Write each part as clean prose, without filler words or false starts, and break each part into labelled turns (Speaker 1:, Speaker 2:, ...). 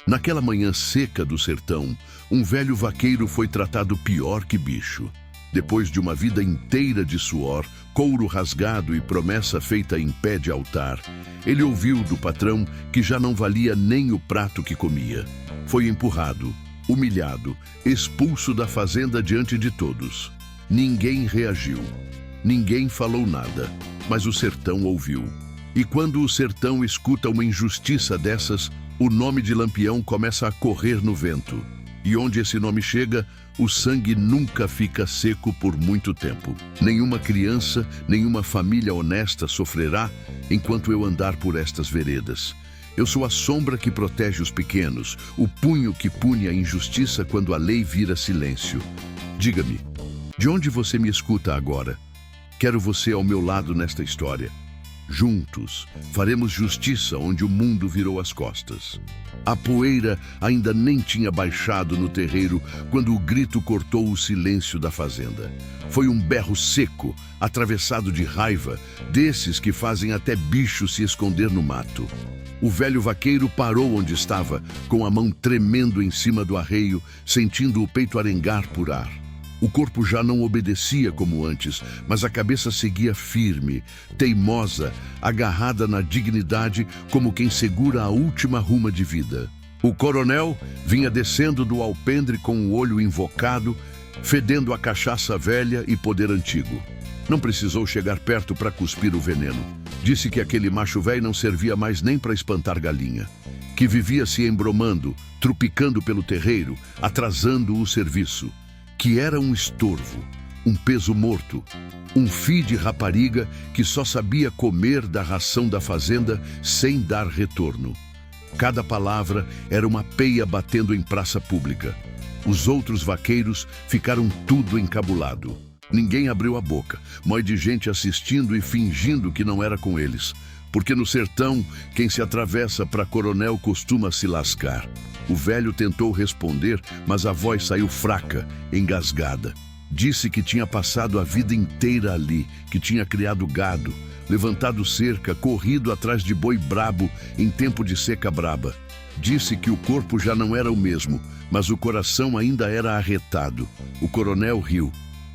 Speaker 1: Naquela manhã seca do sertão, um velho vaqueiro foi tratado pior que bicho. Depois de uma vida inteira de suor, couro rasgado e promessa feita em pé de altar, ele ouviu do patrão que já não valia nem o prato que comia. Foi empurrado, humilhado, expulso da fazenda diante de todos. Ninguém reagiu, ninguém falou nada, mas o sertão ouviu. E quando o sertão escuta uma injustiça dessas, o nome de Lampião começa a correr no vento. E onde esse nome chega, o sangue nunca fica seco por muito tempo. Nenhuma criança, nenhuma família honesta sofrerá enquanto eu andar por estas veredas. Eu sou a sombra que protege os pequenos, o punho que pune a injustiça quando a lei vira silêncio. Diga-me, de onde você me escuta agora? Quero você ao meu lado nesta história. Juntos, faremos justiça onde o mundo virou as costas. A poeira ainda nem tinha baixado no terreiro quando o grito cortou o silêncio da fazenda. Foi um berro seco, atravessado de raiva, desses que fazem até bicho se esconder no mato. O velho vaqueiro parou onde estava, com a mão tremendo em cima do arreio, sentindo o peito arengar por ar. O corpo já não obedecia como antes, mas a cabeça seguia firme, teimosa, agarrada na dignidade como quem segura a última ruma de vida. O coronel vinha descendo do alpendre com o olho invocado, fedendo a cachaça velha e poder antigo. Não precisou chegar perto para cuspir o veneno. Disse que aquele macho velho não servia mais nem para espantar galinha, que vivia se embromando, trupicando pelo terreiro, atrasando o serviço, que era um estorvo, um peso morto, um filho de rapariga que só sabia comer da ração da fazenda sem dar retorno. Cada palavra era uma peia batendo em praça pública. Os outros vaqueiros ficaram tudo encabulado. Ninguém abriu a boca, mói de gente assistindo e fingindo que não era com eles. Porque no sertão, quem se atravessa para coronel costuma se lascar. O velho tentou responder, mas a voz saiu fraca, engasgada. Disse que tinha passado a vida inteira ali, que tinha criado gado, levantado cerca, corrido atrás de boi brabo em tempo de seca braba. Disse que o corpo já não era o mesmo, mas o coração ainda era arretado. O coronel riu.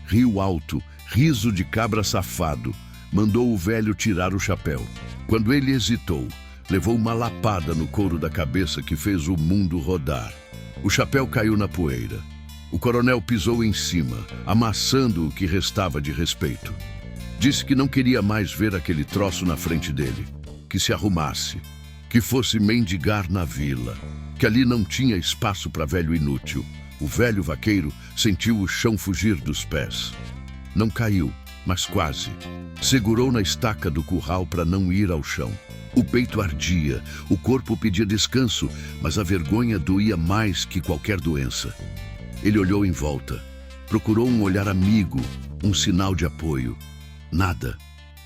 Speaker 1: Riu alto, riso de cabra safado. Mandou o velho tirar o chapéu. Quando ele hesitou, levou uma lapada no couro da cabeça que fez o mundo rodar. O chapéu caiu na poeira. O coronel pisou em cima, amassando o que restava de respeito. Disse que não queria mais ver aquele troço na frente dele, que se arrumasse, que fosse mendigar na vila, que ali não tinha espaço para velho inútil. O velho vaqueiro sentiu o chão fugir dos pés. Não caiu, mas quase. Segurou na estaca do curral para não ir ao chão. O peito ardia, o corpo pedia descanso, mas a vergonha doía mais que qualquer doença. Ele olhou em volta, procurou um olhar amigo, um sinal de apoio. Nada,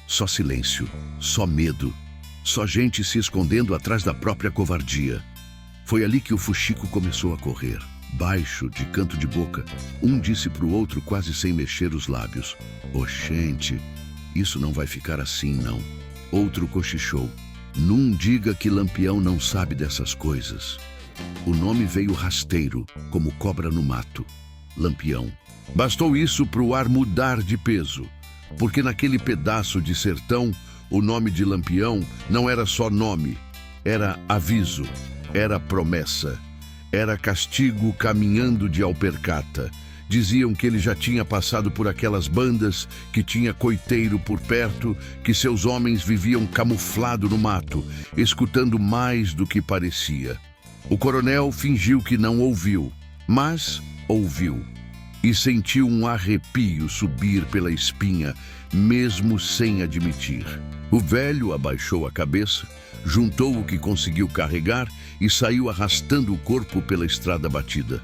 Speaker 1: só silêncio, só medo, só gente se escondendo atrás da própria covardia. Foi ali que o fuxico começou a correr, baixo, de canto de boca. Um disse para o outro quase sem mexer os lábios: "Oxente, isso não vai ficar assim, não." Outro cochichou: "Não diga que Lampião não sabe dessas coisas." O nome veio rasteiro, como cobra no mato. Lampião. Bastou isso para o ar mudar de peso, porque naquele pedaço de sertão, o nome de Lampião não era só nome, era aviso, era promessa, era castigo caminhando de alpercata. Diziam que ele já tinha passado por aquelas bandas, que tinha coiteiro por perto, que seus homens viviam camuflado no mato, escutando mais do que parecia. O coronel fingiu que não ouviu, mas ouviu. E sentiu um arrepio subir pela espinha, mesmo sem admitir. O velho abaixou a cabeça, juntou o que conseguiu carregar e saiu arrastando o corpo pela estrada batida.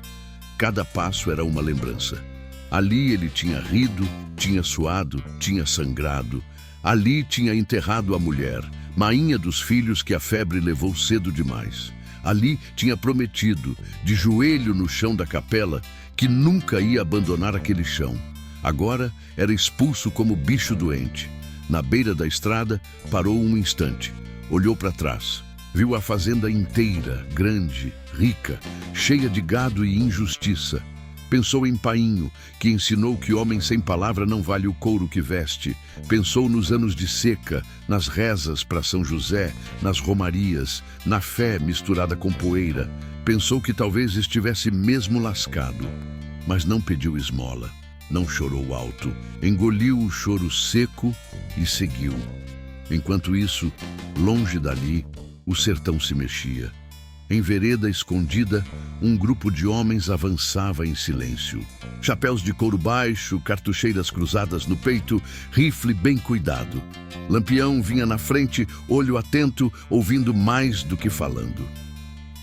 Speaker 1: Cada passo era uma lembrança. Ali ele tinha rido, tinha suado, tinha sangrado. Ali tinha enterrado a mulher, mainha dos filhos que a febre levou cedo demais. Ali tinha prometido, de joelho no chão da capela, que nunca ia abandonar aquele chão. Agora era expulso como bicho doente. Na beira da estrada, parou um instante, olhou para trás. Viu a fazenda inteira, grande, rica, cheia de gado e injustiça. Pensou em Painho, que ensinou que homem sem palavra não vale o couro que veste. Pensou nos anos de seca, nas rezas para São José, nas romarias, na fé misturada com poeira. Pensou que talvez estivesse mesmo lascado, mas não pediu esmola, não chorou alto, engoliu o choro seco e seguiu. Enquanto isso, longe dali, o sertão se mexia. Em vereda escondida, um grupo de homens avançava em silêncio. Chapéus de couro baixo, cartucheiras cruzadas no peito, rifle bem cuidado. Lampião vinha na frente, olho atento, ouvindo mais do que falando.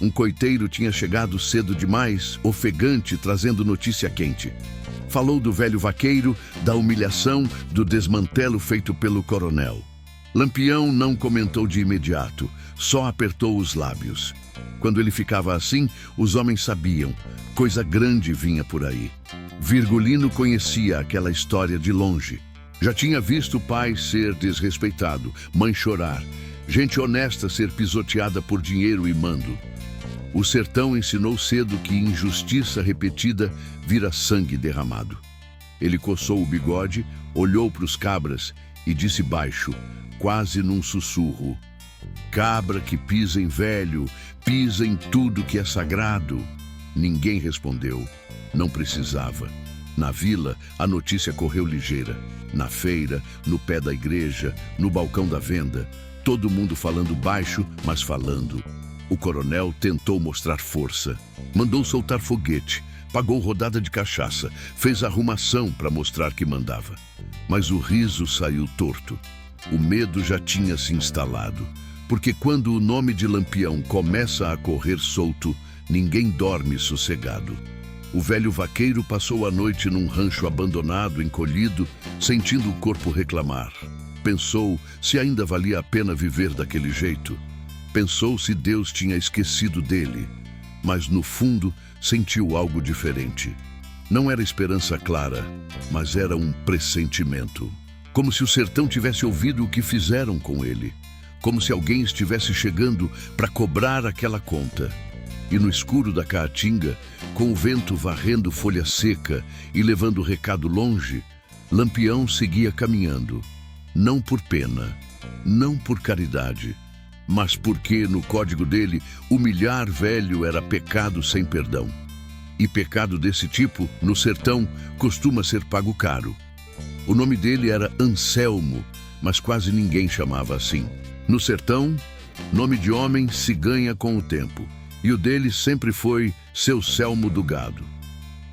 Speaker 1: Um coiteiro tinha chegado cedo demais, ofegante, trazendo notícia quente. Falou do velho vaqueiro, da humilhação, do desmantelo feito pelo coronel. Lampião não comentou de imediato, só apertou os lábios. Quando ele ficava assim, os homens sabiam, coisa grande vinha por aí. Virgulino conhecia aquela história de longe. Já tinha visto o pai ser desrespeitado, mãe chorar, gente honesta ser pisoteada por dinheiro e mando. O sertão ensinou cedo que injustiça repetida vira sangue derramado. Ele coçou o bigode, olhou para os cabras e disse baixo, quase num sussurro: cabra que pisa em velho, pisa em tudo que é sagrado. Ninguém respondeu, não precisava. Na vila, a notícia correu ligeira. Na feira, no pé da igreja, no balcão da venda, todo mundo falando baixo, mas falando. O coronel tentou mostrar força. Mandou soltar foguete, pagou rodada de cachaça, fez arrumação para mostrar que mandava. Mas o riso saiu torto. O medo já tinha se instalado, porque quando o nome de Lampião começa a correr solto, ninguém dorme sossegado. O velho vaqueiro passou a noite num rancho abandonado, encolhido, sentindo o corpo reclamar. Pensou se ainda valia a pena viver daquele jeito. Pensou se Deus tinha esquecido dele, mas no fundo sentiu algo diferente. Não era esperança clara, mas era um pressentimento. Como se o sertão tivesse ouvido o que fizeram com ele. Como se alguém estivesse chegando para cobrar aquela conta. E no escuro da caatinga, com o vento varrendo folha seca e levando o recado longe, Lampião seguia caminhando. Não por pena, não por caridade, mas porque no código dele, humilhar velho era pecado sem perdão. E pecado desse tipo, no sertão, costuma ser pago caro. O nome dele era Anselmo, mas quase ninguém chamava assim. No sertão, nome de homem se ganha com o tempo, e o dele sempre foi seu Selmo do Gado.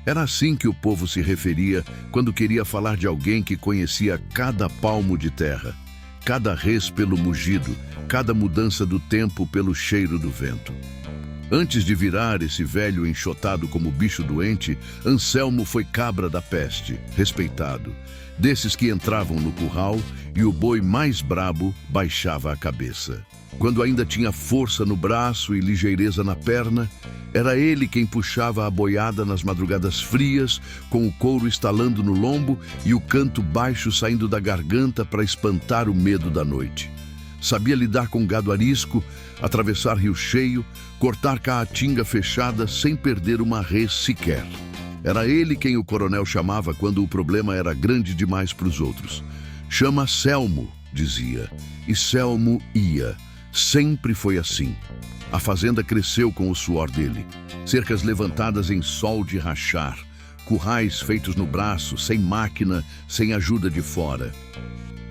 Speaker 1: Era assim que o povo se referia quando queria falar de alguém que conhecia cada palmo de terra, cada res pelo mugido, cada mudança do tempo pelo cheiro do vento. Antes de virar esse velho enxotado como bicho doente, Anselmo foi cabra da peste, respeitado, desses que entravam no curral e o boi mais brabo baixava a cabeça. Quando ainda tinha força no braço e ligeireza na perna, era ele quem puxava a boiada nas madrugadas frias, com o couro estalando no lombo e o canto baixo saindo da garganta para espantar o medo da noite. Sabia lidar com gado arisco, atravessar rio cheio, cortar caatinga fechada sem perder uma res sequer. Era ele quem o coronel chamava quando o problema era grande demais para os outros. Chama Selmo, dizia, e Selmo ia. Sempre foi assim. A fazenda cresceu com o suor dele. Cercas levantadas em sol de rachar, currais feitos no braço, sem máquina, sem ajuda de fora.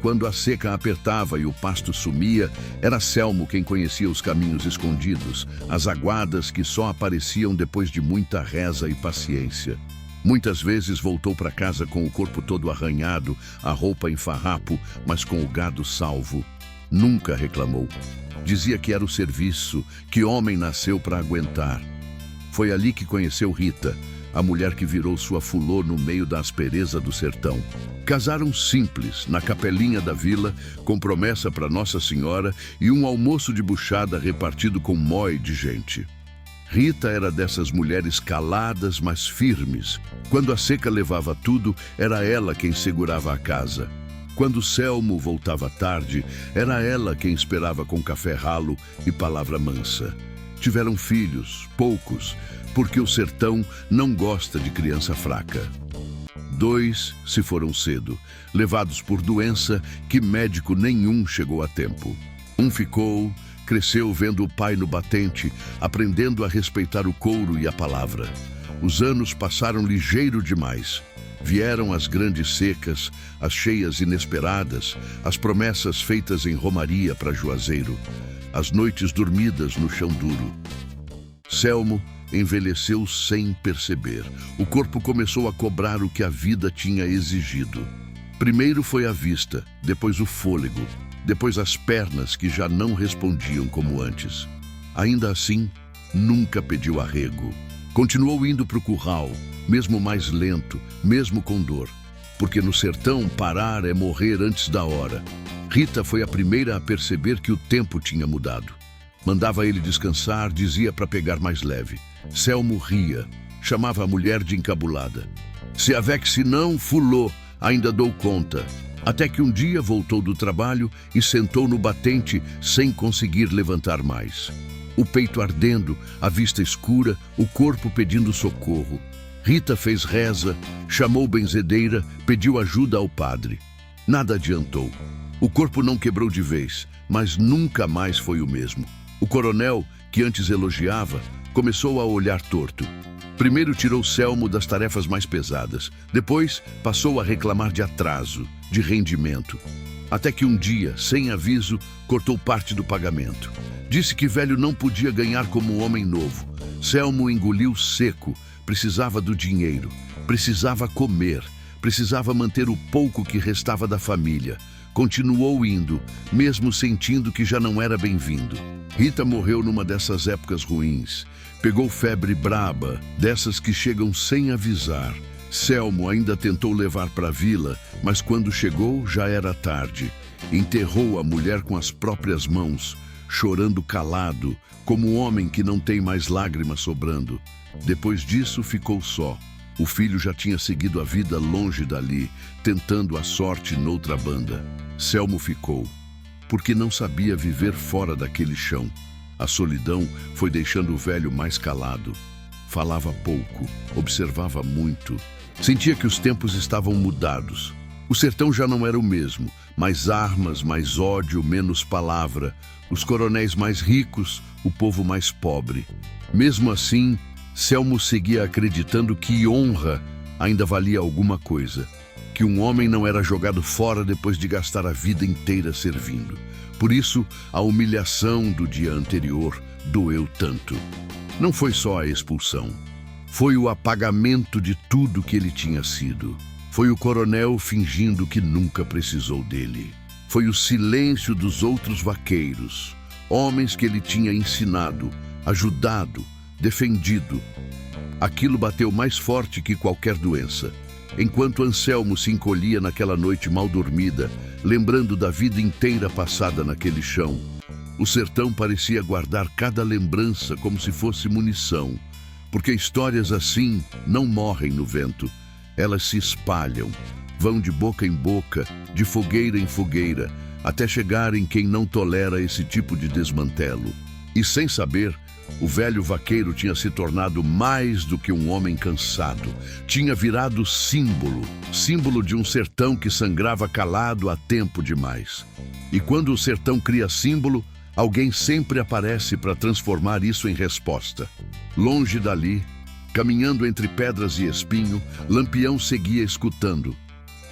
Speaker 1: Quando a seca apertava e o pasto sumia, era Selmo quem conhecia os caminhos escondidos, as aguadas que só apareciam depois de muita reza e paciência. Muitas vezes voltou para casa com o corpo todo arranhado, a roupa em farrapo, mas com o gado salvo. Nunca reclamou. Dizia que era o serviço, que homem nasceu para aguentar. Foi ali que conheceu Rita, a mulher que virou sua fulô no meio da aspereza do sertão. Casaram simples, na capelinha da vila, com promessa para Nossa Senhora e um almoço de buchada repartido com mói de gente. Rita era dessas mulheres caladas, mas firmes. Quando a seca levava tudo, era ela quem segurava a casa. Quando Selmo voltava tarde, era ela quem esperava com café ralo e palavra mansa. Tiveram filhos, poucos, porque o sertão não gosta de criança fraca. 2 se foram cedo, levados por doença que médico nenhum chegou a tempo. Um ficou, cresceu vendo o pai no batente, aprendendo a respeitar o couro e a palavra. Os anos passaram ligeiro demais. Vieram as grandes secas, as cheias inesperadas, as promessas feitas em romaria para Juazeiro, as noites dormidas no chão duro. Selmo envelheceu sem perceber. O corpo começou a cobrar o que a vida tinha exigido. Primeiro foi a vista, depois o fôlego, depois as pernas que já não respondiam como antes. Ainda assim, nunca pediu arrego. Continuou indo para o curral, mesmo mais lento, mesmo com dor, porque no sertão parar é morrer antes da hora. Rita foi a primeira a perceber que o tempo tinha mudado. Mandava ele descansar, dizia para pegar mais leve. Selmo ria, chamava a mulher de encabulada. Se avec se não, fulô, ainda dou conta. Até que um dia voltou do trabalho e sentou no batente sem conseguir levantar mais. O peito ardendo, a vista escura, o corpo pedindo socorro. Rita fez reza, chamou benzedeira, pediu ajuda ao padre. Nada adiantou. O corpo não quebrou de vez, mas nunca mais foi o mesmo. O coronel, que antes elogiava, começou a olhar torto. Primeiro tirou Selmo das tarefas mais pesadas. Depois passou a reclamar de atraso, de rendimento. Até que um dia, sem aviso, cortou parte do pagamento. Disse que velho não podia ganhar como um homem novo. Selmo engoliu seco. Precisava do dinheiro. Precisava comer. Precisava manter o pouco que restava da família. Continuou indo, mesmo sentindo que já não era bem-vindo. Rita morreu numa dessas épocas ruins. Pegou febre braba, dessas que chegam sem avisar. Selmo ainda tentou levar para a vila, mas quando chegou já era tarde. Enterrou a mulher com as próprias mãos, chorando calado, como um homem que não tem mais lágrimas sobrando. Depois disso ficou só. O filho já tinha seguido a vida longe dali, tentando a sorte noutra banda. Selmo ficou, porque não sabia viver fora daquele chão. A solidão foi deixando o velho mais calado. Falava pouco, observava muito. Sentia que os tempos estavam mudados. O sertão já não era o mesmo. Mais armas, mais ódio, menos palavra. Os coronéis mais ricos, o povo mais pobre. Mesmo assim, Selmo seguia acreditando que honra ainda valia alguma coisa. Que um homem não era jogado fora depois de gastar a vida inteira servindo. Por isso, a humilhação do dia anterior doeu tanto. Não foi só a expulsão. Foi o apagamento de tudo que ele tinha sido. Foi o coronel fingindo que nunca precisou dele. Foi o silêncio dos outros vaqueiros, homens que ele tinha ensinado, ajudado, defendido. Aquilo bateu mais forte que qualquer doença. Enquanto Anselmo se encolhia naquela noite mal dormida, lembrando da vida inteira passada naquele chão, o sertão parecia guardar cada lembrança como se fosse munição, porque histórias assim não morrem no vento, elas se espalham, vão de boca em boca, de fogueira em fogueira, até chegar em quem não tolera esse tipo de desmantelo. E sem saber, o velho vaqueiro tinha se tornado mais do que um homem cansado. Tinha virado símbolo de um sertão que sangrava calado há tempo demais. E quando o sertão cria símbolo, alguém sempre aparece para transformar isso em resposta. Longe dali, caminhando entre pedras e espinho, Lampião seguia escutando.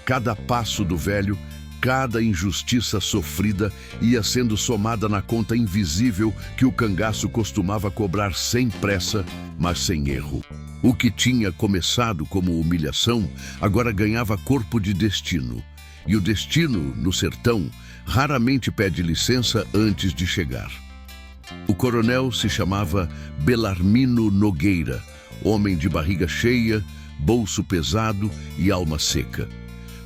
Speaker 1: Cada passo do velho, cada injustiça sofrida ia sendo somada na conta invisível que o cangaço costumava cobrar sem pressa, mas sem erro. O que tinha começado como humilhação, agora ganhava corpo de destino. E o destino, no sertão, raramente pede licença antes de chegar. O coronel se chamava Belarmino Nogueira, homem de barriga cheia, bolso pesado e alma seca.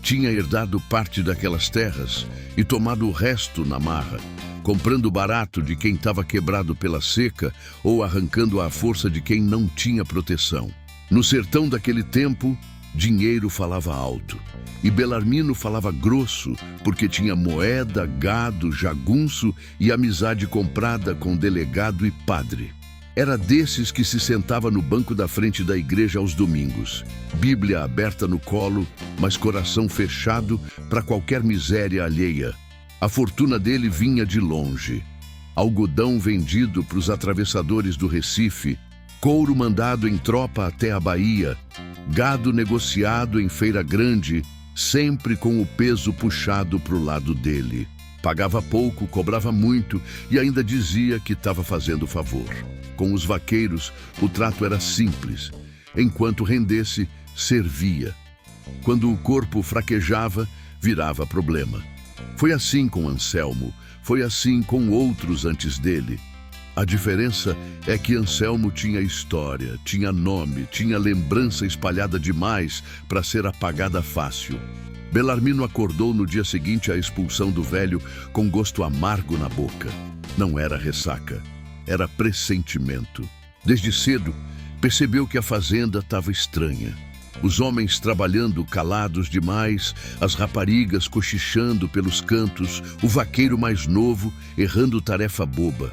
Speaker 1: Tinha herdado parte daquelas terras e tomado o resto na marra, comprando barato de quem estava quebrado pela seca ou arrancando à força de quem não tinha proteção. No sertão daquele tempo, Dinheiro falava alto, e Belarmino falava grosso, porque tinha moeda, gado, jagunço e amizade comprada com delegado e padre. Era desses que se sentava no banco da frente da igreja aos domingos, Bíblia aberta no colo, mas coração fechado para qualquer miséria alheia. A fortuna dele vinha de longe. Algodão vendido para os atravessadores do Recife, couro mandado em tropa até a Bahia, gado negociado em feira grande, sempre com o peso puxado para o lado dele. Pagava pouco, cobrava muito e ainda dizia que estava fazendo favor. Com os vaqueiros, o trato era simples. Enquanto rendesse, servia. Quando o corpo fraquejava, virava problema. Foi assim com Anselmo, foi assim com outros antes dele. A diferença é que Anselmo tinha história, tinha nome, tinha lembrança espalhada demais para ser apagada fácil. Belarmino acordou no dia seguinte à expulsão do velho com gosto amargo na boca. Não era ressaca, era pressentimento. Desde cedo, percebeu que a fazenda estava estranha. Os homens trabalhando calados demais, as raparigas cochichando pelos cantos, o vaqueiro mais novo errando tarefa boba.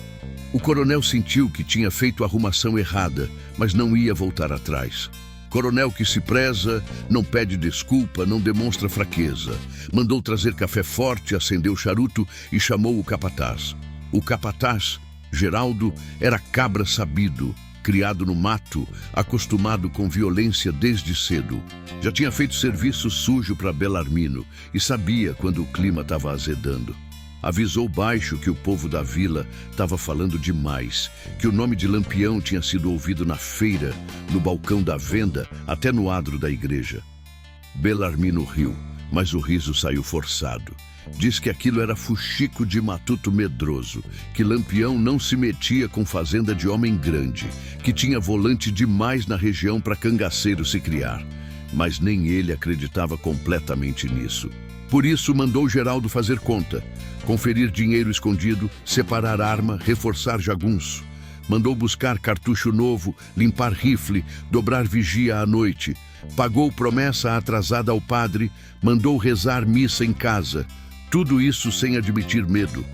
Speaker 1: O coronel sentiu que tinha feito a arrumação errada, mas não ia voltar atrás. Coronel que se preza, não pede desculpa, não demonstra fraqueza. Mandou trazer café forte, acendeu o charuto e chamou o capataz. O capataz, Geraldo, era cabra sabido, criado no mato, acostumado com violência desde cedo. Já tinha feito serviço sujo para Belarmino e sabia quando o clima estava azedando. Avisou baixo que o povo da vila estava falando demais, que o nome de Lampião tinha sido ouvido na feira, no balcão da venda, até no adro da igreja. Belarmino riu, mas o riso saiu forçado. Diz que aquilo era fuxico de matuto medroso, que Lampião não se metia com fazenda de homem grande, que tinha volante demais na região para cangaceiro se criar. Mas nem ele acreditava completamente nisso. Por isso mandou Geraldo fazer conta, conferir dinheiro escondido, separar arma, reforçar jagunço. Mandou buscar cartucho novo, limpar rifle, dobrar vigia à noite. Pagou promessa atrasada ao padre, mandou rezar missa em casa. Tudo isso sem admitir medo,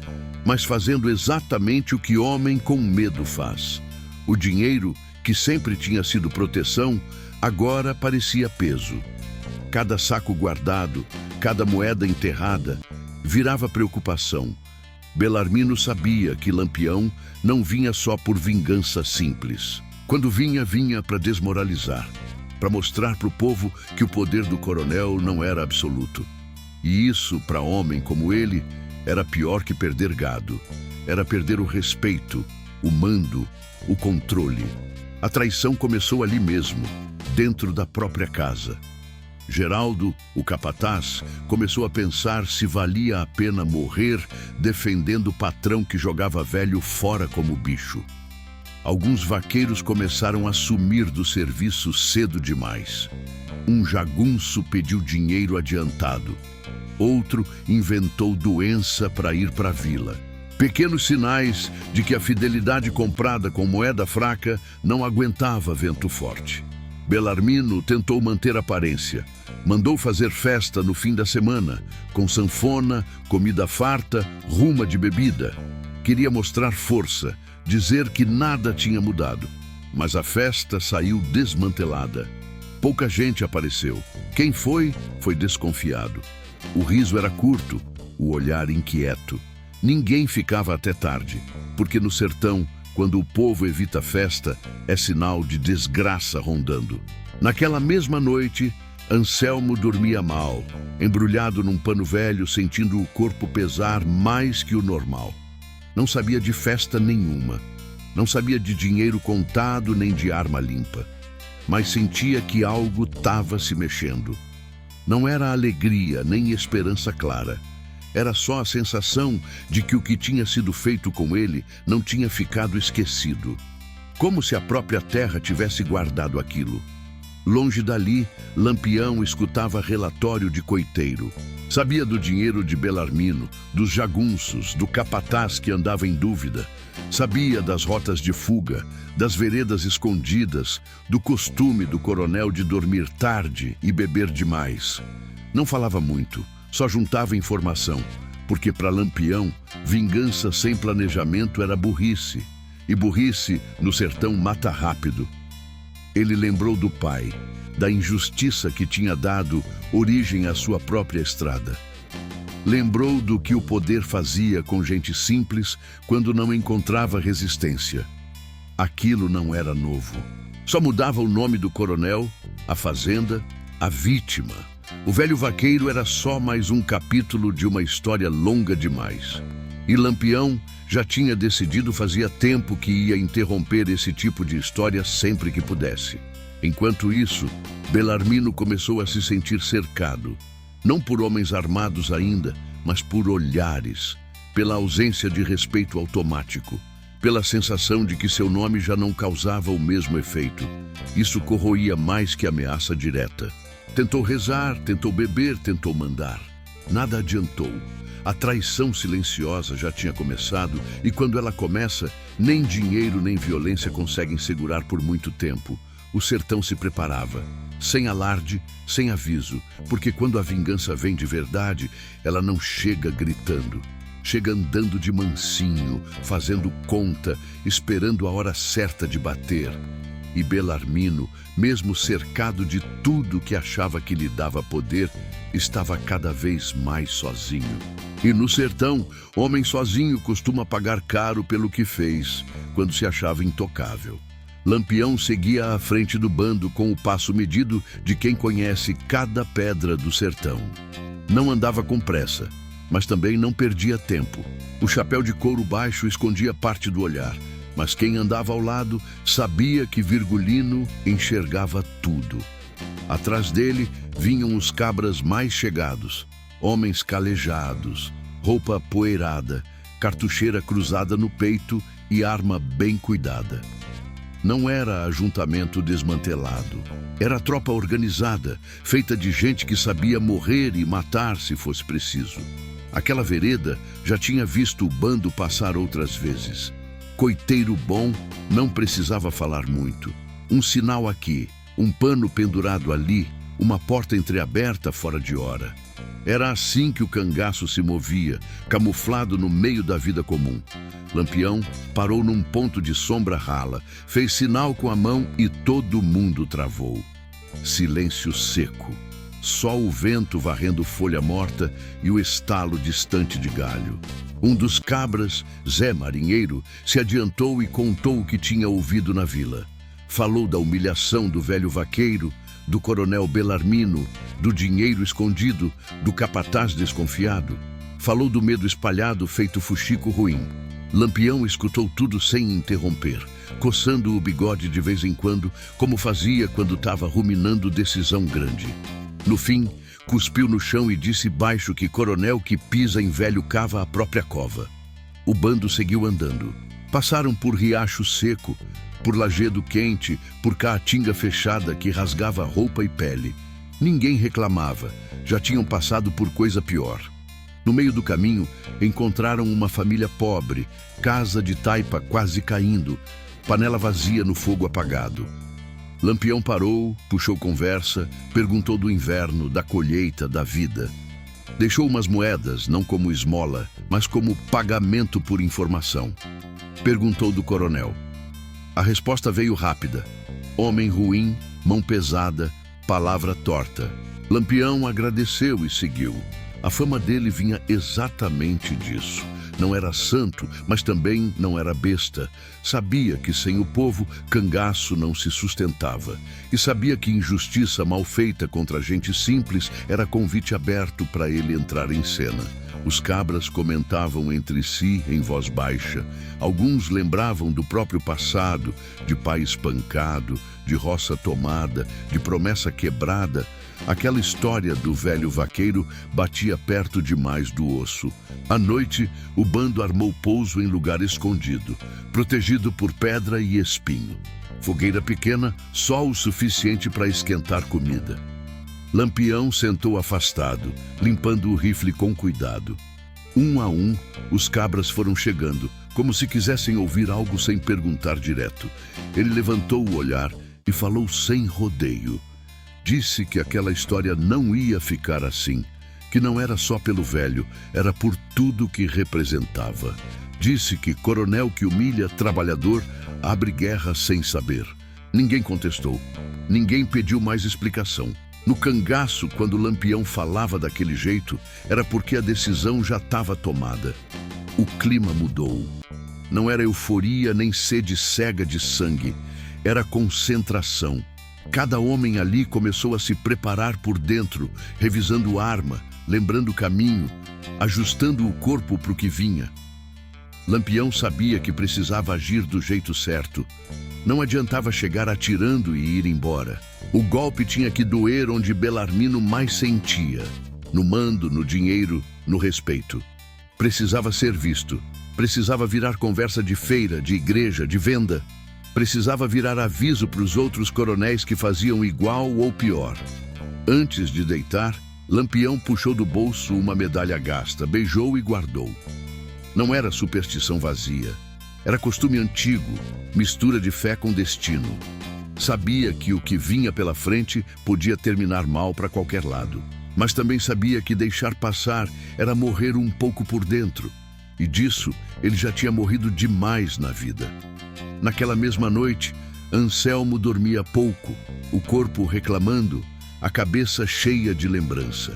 Speaker 1: mas fazendo exatamente o que homem com medo faz. O dinheiro, que sempre tinha sido proteção, agora parecia peso. Cada saco guardado, cada moeda enterrada, virava preocupação. Belarmino sabia que Lampião não vinha só por vingança simples. Quando vinha, vinha para desmoralizar, para mostrar para o povo que o poder do coronel não era absoluto. E isso, para homem como ele, era pior que perder gado. Era perder o respeito, o mando, o controle. A traição começou ali mesmo, dentro da própria casa. Geraldo, o capataz, começou a pensar se valia a pena morrer defendendo o patrão que jogava velho fora como bicho. Alguns vaqueiros começaram a sumir do serviço cedo demais. Um jagunço pediu dinheiro adiantado. Outro inventou doença para ir para a vila. Pequenos sinais de que a fidelidade comprada com moeda fraca não aguentava vento forte. Belarmino tentou manter a aparência. Mandou fazer festa no fim da semana, com sanfona, comida farta, ruma de bebida. Queria mostrar força, dizer que nada tinha mudado. Mas a festa saiu desmantelada. Pouca gente apareceu. Quem foi desconfiado. O riso era curto, o olhar inquieto. Ninguém ficava até tarde, porque no sertão, quando o povo evita festa, é sinal de desgraça rondando. Naquela mesma noite, Anselmo dormia mal, embrulhado num pano velho, sentindo o corpo pesar mais que o normal. Não sabia de festa nenhuma, não sabia de dinheiro contado nem de arma limpa, mas sentia que algo estava se mexendo. Não era alegria nem esperança clara. Era só a sensação de que o que tinha sido feito com ele não tinha ficado esquecido. Como se a própria terra tivesse guardado aquilo. Longe dali, Lampião escutava relatório de coiteiro. Sabia do dinheiro de Belarmino, dos jagunços, do capataz que andava em dúvida. Sabia das rotas de fuga, das veredas escondidas, do costume do coronel de dormir tarde e beber demais. Não falava muito, só juntava informação, porque para Lampião, vingança sem planejamento era burrice. E burrice, no sertão, mata rápido. Ele lembrou do pai, da injustiça que tinha dado origem à sua própria estrada. Lembrou do que o poder fazia com gente simples quando não encontrava resistência. Aquilo não era novo. Só mudava o nome do coronel, a fazenda, a vítima. O velho vaqueiro era só mais um capítulo de uma história longa demais. E Lampião já tinha decidido fazia tempo que ia interromper esse tipo de história sempre que pudesse. Enquanto isso, Belarmino começou a se sentir cercado, não por homens armados ainda, mas por olhares, pela ausência de respeito automático, pela sensação de que seu nome já não causava o mesmo efeito. Isso corroía mais que ameaça direta. Tentou rezar, tentou beber, tentou mandar. Nada adiantou. A traição silenciosa já tinha começado e quando ela começa, nem dinheiro nem violência conseguem segurar por muito tempo. O sertão se preparava, sem alarde, sem aviso, porque quando a vingança vem de verdade, ela não chega gritando. Chega andando de mansinho, fazendo conta, esperando a hora certa de bater. E Belarmino, mesmo cercado de tudo que achava que lhe dava poder, estava cada vez mais sozinho. E no sertão, homem sozinho costuma pagar caro pelo que fez, quando se achava intocável. Lampião seguia à frente do bando com o passo medido de quem conhece cada pedra do sertão. Não andava com pressa, mas também não perdia tempo. O chapéu de couro baixo escondia parte do olhar, mas quem andava ao lado sabia que Virgulino enxergava tudo. Atrás dele vinham os cabras mais chegados, homens calejados, roupa poeirada, cartucheira cruzada no peito e arma bem cuidada. Não era ajuntamento desmantelado. Era tropa organizada, feita de gente que sabia morrer e matar se fosse preciso. Aquela vereda já tinha visto o bando passar outras vezes. Coiteiro bom não precisava falar muito. Um sinal aqui, um pano pendurado ali, uma porta entreaberta fora de hora. Era assim que o cangaço se movia, camuflado no meio da vida comum. Lampião parou num ponto de sombra rala, fez sinal com a mão e todo mundo travou. Silêncio seco. Só o vento varrendo folha morta e o estalo distante de galho. Um dos cabras, Zé Marinheiro, se adiantou e contou o que tinha ouvido na vila. Falou da humilhação do velho vaqueiro, do coronel Belarmino, do dinheiro escondido, do capataz desconfiado. Falou do medo espalhado feito fuxico ruim. Lampião escutou tudo sem interromper, coçando o bigode de vez em quando, como fazia quando estava ruminando decisão grande. No fim, cuspiu no chão e disse baixo que coronel que pisa em velho cava a própria cova. O bando seguiu andando. Passaram por riacho seco, por lajedo quente, por caatinga fechada que rasgava roupa e pele. Ninguém reclamava, já tinham passado por coisa pior. No meio do caminho, encontraram uma família pobre, casa de taipa quase caindo, panela vazia no fogo apagado. Lampião parou, puxou conversa, perguntou do inverno, da colheita, da vida. Deixou umas moedas, não como esmola, mas como pagamento por informação. Perguntou do coronel. A resposta veio rápida. Homem ruim, mão pesada, palavra torta. Lampião agradeceu e seguiu. A fama dele vinha exatamente disso. Não era santo, mas também não era besta. Sabia que sem o povo, cangaço não se sustentava. E sabia que injustiça mal feita contra gente simples era convite aberto para ele entrar em cena. Os cabras comentavam entre si em voz baixa. Alguns lembravam do próprio passado, de pai espancado, de roça tomada, de promessa quebrada. Aquela história do velho vaqueiro batia perto demais do osso. À noite, o bando armou pouso em lugar escondido, protegido por pedra e espinho. Fogueira pequena, só o suficiente para esquentar comida. Lampião sentou afastado, limpando o rifle com cuidado. Um a um, os cabras foram chegando, como se quisessem ouvir algo sem perguntar direto. Ele levantou o olhar e falou sem rodeio. Disse que aquela história não ia ficar assim, que não era só pelo velho, era por tudo que representava. Disse que coronel que humilha trabalhador abre guerra sem saber. Ninguém contestou, ninguém pediu mais explicação. No cangaço, quando Lampião falava daquele jeito, era porque a decisão já estava tomada. O clima mudou. Não era euforia nem sede cega de sangue, era concentração. Cada homem ali começou a se preparar por dentro, revisando arma, lembrando o caminho, ajustando o corpo para o que vinha. Lampião sabia que precisava agir do jeito certo. Não adiantava chegar atirando e ir embora. O golpe tinha que doer onde Belarmino mais sentia. No mando, no dinheiro, no respeito. Precisava ser visto. Precisava virar conversa de feira, de igreja, de venda. Precisava virar aviso para os outros coronéis que faziam igual ou pior. Antes de deitar, Lampião puxou do bolso uma medalha gasta, beijou e guardou. Não era superstição vazia. Era costume antigo, mistura de fé com destino. Sabia que o que vinha pela frente podia terminar mal para qualquer lado. Mas também sabia que deixar passar era morrer um pouco por dentro. E disso ele já tinha morrido demais na vida. Naquela mesma noite, Anselmo dormia pouco, o corpo reclamando, a cabeça cheia de lembrança.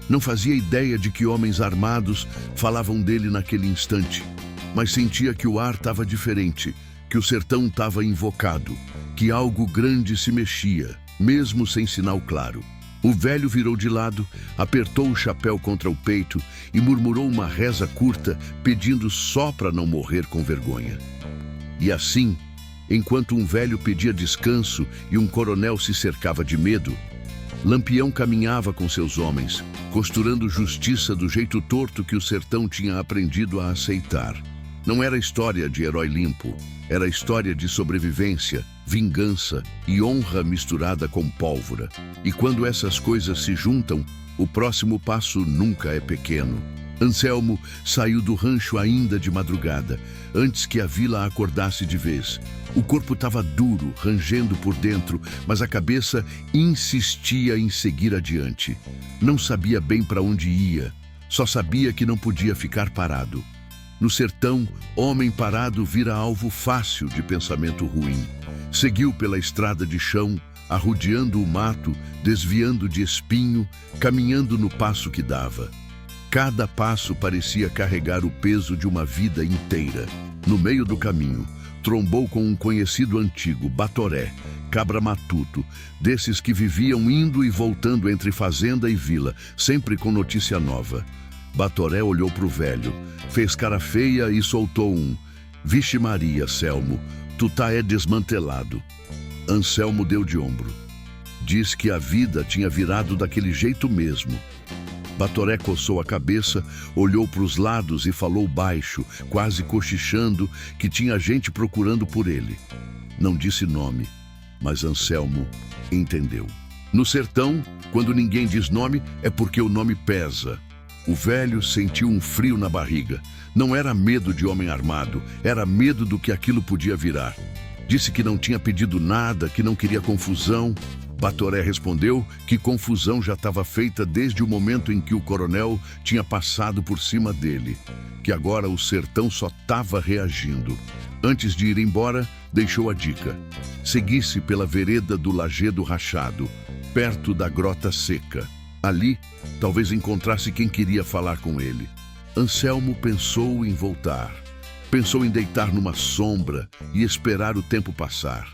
Speaker 1: Não fazia ideia de que homens armados falavam dele naquele instante, mas sentia que o ar estava diferente, que o sertão estava invocado, que algo grande se mexia, mesmo sem sinal claro. O velho virou de lado, apertou o chapéu contra o peito e murmurou uma reza curta, pedindo só para não morrer com vergonha. E assim, enquanto um velho pedia descanso e um coronel se cercava de medo, Lampião caminhava com seus homens, costurando justiça do jeito torto que o sertão tinha aprendido a aceitar. Não era história de herói limpo, era história de sobrevivência, vingança e honra misturada com pólvora. E quando essas coisas se juntam, o próximo passo nunca é pequeno. Anselmo saiu do rancho ainda de madrugada, antes que a vila acordasse de vez. O corpo estava duro, rangendo por dentro, mas a cabeça insistia em seguir adiante. Não sabia bem para onde ia, só sabia que não podia ficar parado. No sertão, homem parado vira alvo fácil de pensamento ruim. Seguiu pela estrada de chão, arrodeando o mato, desviando de espinho, caminhando no passo que dava. Cada passo parecia carregar o peso de uma vida inteira. No meio do caminho, trombou com um conhecido antigo, Batoré, cabra matuto, desses que viviam indo e voltando entre fazenda e vila, sempre com notícia nova. Batoré olhou para o velho, fez cara feia e soltou um: "Vixe Maria, Selmo, tu tá desmantelado." Anselmo deu de ombro. Diz que a vida tinha virado daquele jeito mesmo. Batoré coçou a cabeça, olhou para os lados e falou baixo, quase cochichando, que tinha gente procurando por ele. Não disse nome, mas Anselmo entendeu. No sertão, quando ninguém diz nome, é porque o nome pesa. O velho sentiu um frio na barriga. Não era medo de homem armado, era medo do que aquilo podia virar. Disse que não tinha pedido nada, que não queria confusão. Batoré respondeu que confusão já estava feita desde o momento em que o coronel tinha passado por cima dele, que agora o sertão só estava reagindo. Antes de ir embora, deixou a dica: seguisse pela vereda do Lajedo Rachado, perto da Grota Seca. Ali, talvez encontrasse quem queria falar com ele. Anselmo pensou em voltar. Pensou em deitar numa sombra e esperar o tempo passar.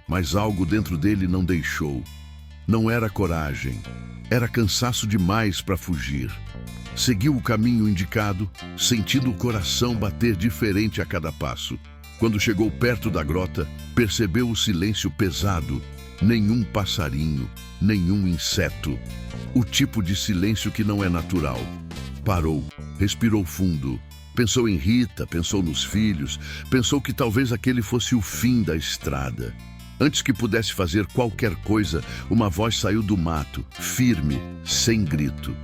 Speaker 1: Mas algo dentro dele não deixou. Não era coragem, era cansaço demais para fugir. Seguiu o caminho indicado, sentindo o coração bater diferente a cada passo. Quando chegou perto da grota, percebeu o silêncio pesado. Nenhum passarinho, nenhum inseto. O tipo de silêncio que não é natural. Parou, respirou fundo. Pensou em Rita, pensou nos filhos, pensou que talvez aquele fosse o fim da estrada. Antes que pudesse fazer qualquer coisa, uma voz saiu do mato, firme, sem grito.